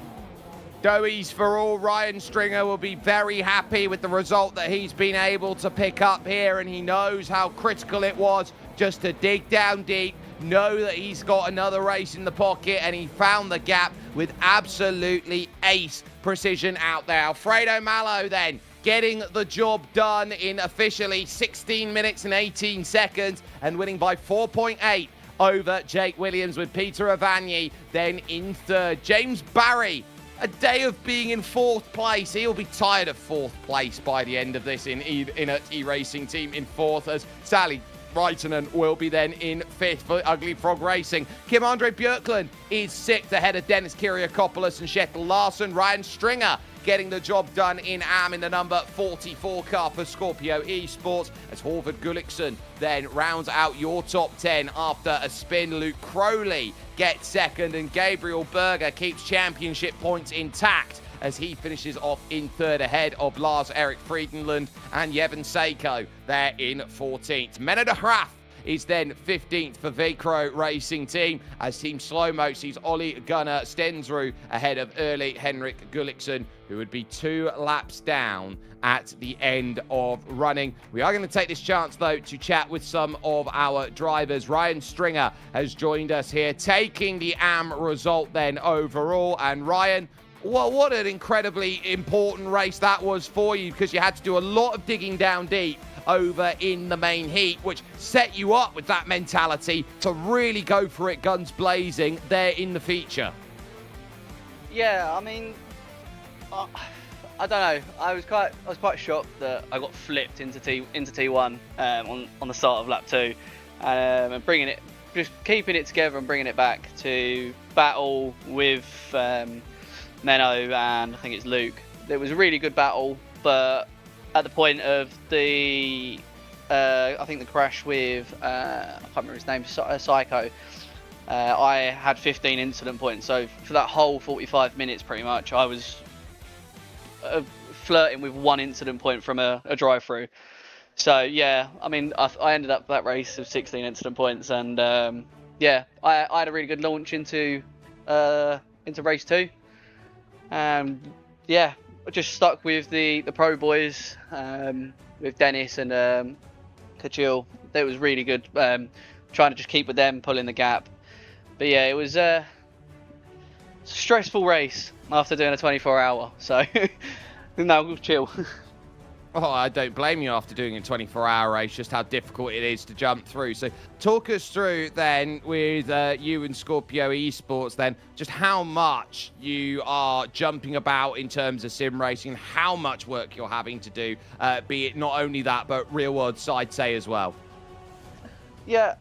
Doughies for all. Ryan Stringer will be very happy with the result that he's been able to pick up here, and he knows how critical it was just to dig down deep, know that he's got another race in the pocket, and he found the gap with absolutely ace precision out there. Alfredo Malo then getting the job done in officially 16 minutes and 18 seconds and winning by 4.8 over Jake Williams, with Peter Vanye then in third. James Barry, a day of being in 4th place. He'll be tired of 4th place by the end of this in an e-racing team in 4th, as Sally Reitinen will be then in 5th for Ugly Frog Racing. Kim-Andre Björklund is 6th ahead of Dennis Kiriakopoulos and Kjetil Larsen. Ryan Stringer getting the job done in AM in the number 44 car for Scorpio Esports, as Hervard Gulliksen then rounds out your top 10 after a spin. Luke Crowley gets second, and Gabriel Berger keeps championship points intact as he finishes off in third ahead of Lars-Erik Friedenlund and Jevon Seiko there in 14th. Menno de Graaf is then 15th for Vicro Racing Team, as Team Slow-Mo sees Ollie Gunnar Stensrud ahead of early Henrik Gulliksen, who would be 2 laps down at the end of running. We are going to take this chance, though, to chat with some of our drivers. Ryan Stringer has joined us here, taking the AM result then overall. And Ryan, well, what an incredibly important race that was for you, because you had to do a lot of digging down deep over in the main heat, which set you up with that mentality to really go for it guns blazing there in the feature. Yeah, I mean, I don't know. I was quite shocked that I got flipped into T1 on the start of lap 2, and just keeping it together and bringing it back to battle with Menno and I think it's Luke. It was a really good battle, but at the point of the I think the crash with I can't remember his name, Psycho, I had 15 incident points. So for that whole 45 minutes, pretty much, I was flirting with 1 incident point from a drive-through. So yeah, I mean, I ended up that race with 16 incident points, and yeah, I had a really good launch into race 2. Yeah, I just stuck with the pro boys, with Dennis and Kachil. It was really good, trying to just keep with them, pulling the gap. But yeah, it was a stressful race after doing a 24-hour, so now we'll chill. Oh, I don't blame you after doing a 24-hour race, just how difficult it is to jump through. So talk us through then with you and Scorpio Esports then, just how much you are jumping about in terms of sim racing, how much work you're having to do, be it not only that, but real world side say as well. Yeah,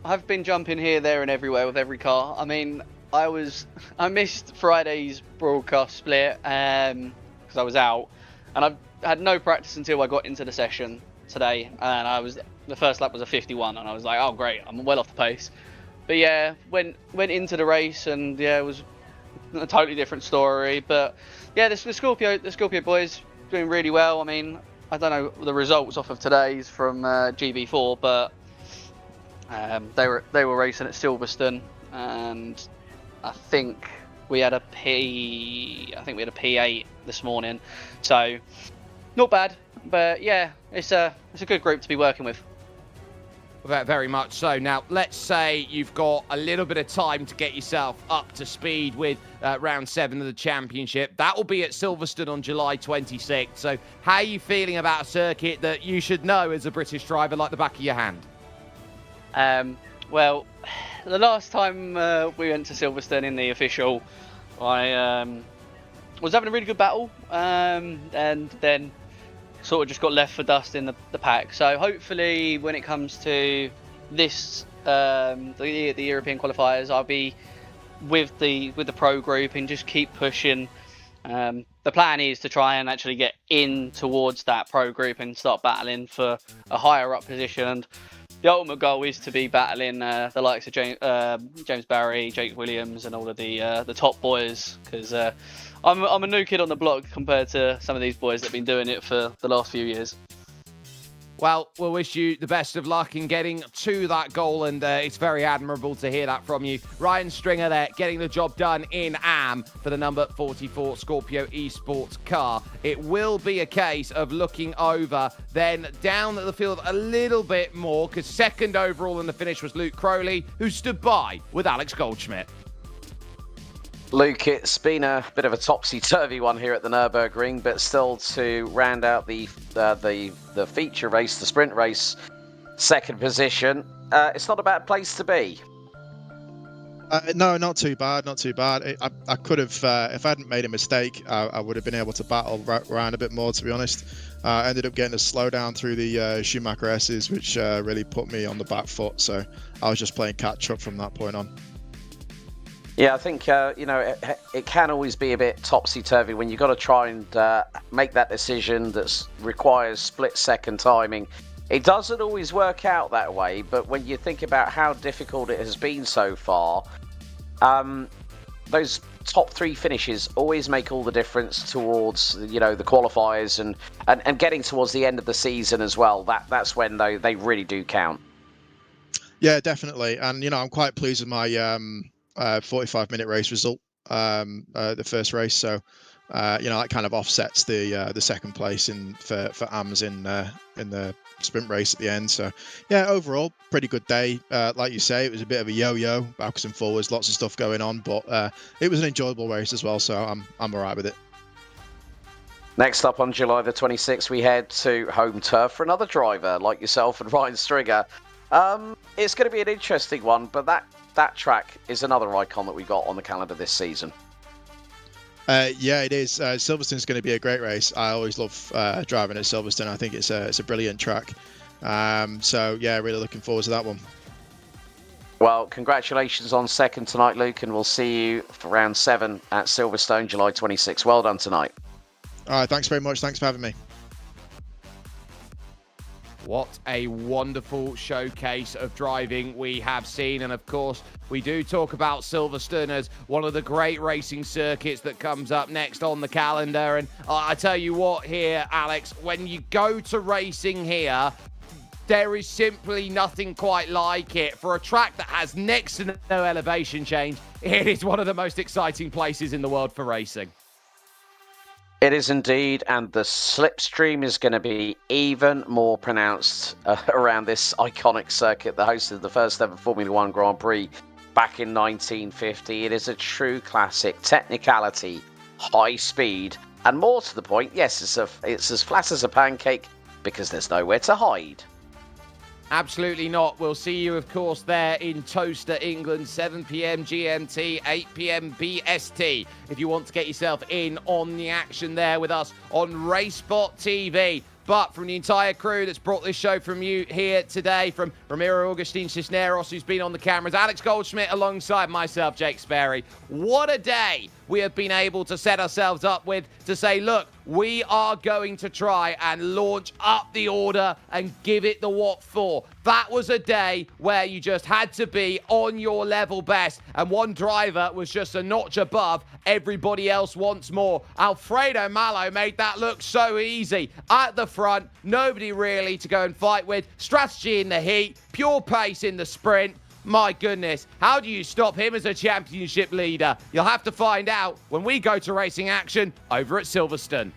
I've been jumping here, there, and everywhere with every car. I mean, I missed Friday's broadcast split because I was out, and I had no practice until I got into the session today, and the first lap was a 51, and I was like, oh great, I'm well off the pace. But yeah, went into the race, and yeah, it was a totally different story. But yeah, the Scorpio boys doing really well. I mean, I don't know the results off of today's from GB4, but they were racing at Silverstone, and I think we had a P8 this morning, so not bad. But yeah, it's a good group to be working with. Very much so. Now, let's say you've got a little bit of time to get yourself up to speed with round 7 of the championship. That will be at Silverstone on July 26th. So how are you feeling about a circuit that you should know as a British driver like the back of your hand? Well, the last time we went to Silverstone in the official, I was having a really good battle, and then sort of just got left for dust in the pack. So hopefully when it comes to this the European qualifiers, I'll be with the pro group and just keep pushing. The plan is to try and actually get in towards that pro group and start battling for a higher up position. And the ultimate goal is to be battling the likes of James Barry, Jake Williams, and all of the top boys, because I'm a new kid on the block compared to some of these boys that have been doing it for the last few years. Well, we'll wish you the best of luck in getting to that goal, and it's very admirable to hear that from you. Ryan Stringer there, getting the job done in AM for the number 44 Scorpio Esports car. It will be a case of looking over then down the field a little bit more, because second overall in the finish was Luke Crowley, who stood by with Alex Goldschmidt. Luke, it's been a bit of a topsy-turvy one here at the Nürburgring, but still to round out the feature race, the sprint race, second position. It's not a bad place to be. No, not too bad, not too bad. I could have, if I hadn't made a mistake, I would have been able to battle around a bit more, to be honest. I ended up getting a slowdown through the Schumacher S's, which really put me on the back foot, so I was just playing catch-up from that point on. Yeah, I think, it can always be a bit topsy-turvy when you've got to try and make that decision that requires split-second timing. It doesn't always work out that way, but when you think about how difficult it has been so far, those top 3 finishes always make all the difference towards, the qualifiers and getting towards the end of the season as well. That's when they really do count. Yeah, definitely. And, I'm quite pleased with my 45-minute race result, the first race. So, that kind of offsets the second place for AMS in the sprint race at the end. So, yeah, overall, pretty good day. Like you say, it was a bit of a yo-yo, backwards and forwards, lots of stuff going on, but it was an enjoyable race as well. So I'm all right with it. Next up on July the 26th, we head to home turf for another driver like yourself and Ryan Stringer. It's going to be an interesting one, but that track is another icon that we got on the calendar this season. Yeah, it is. Silverstone's going to be a great race. I always love driving at Silverstone. I think it's a brilliant track. So, yeah, really looking forward to that one. Well, congratulations on second tonight, Luke, and we'll see you for round 7 at Silverstone, July 26th. Well done tonight. All right, thanks very much. Thanks for having me. What a wonderful showcase of driving we have seen. And of course, we do talk about Silverstone as one of the great racing circuits that comes up next on the calendar. And I tell you what here, Alex, when you go to racing here, there is simply nothing quite like it. For a track that has next to no elevation change, it is one of the most exciting places in the world for racing. It is indeed, and the slipstream is going to be even more pronounced around this iconic circuit that hosted the first ever Formula One Grand Prix back in 1950. It is a true classic. Technicality, high speed, And more to the point, yes, it's as flat as a pancake because there's nowhere to hide. Absolutely not. We'll see you, of course, there in Toaster, England, 7 p.m. GMT, 8 p.m. BST. If you want to get yourself in on the action there with us on RaceSpotTV. But from the entire crew that's brought this show from you here today, from Ramiro Augustin Cisneros, who's been on the cameras, Alex Goldschmidt alongside myself, Jake Sperry. What a day we have been able to set ourselves up with to say, look, we are going to try and launch up the order and give it the what for. That was a day where you just had to be on your level best, and one driver was just a notch above everybody else once more. Alfredo Malo made that look so easy. At the front, nobody really to go and fight with. Strategy in the heat, pure pace in the sprint. My goodness, how do you stop him as a championship leader? You'll have to find out when we go to racing action over at Silverstone.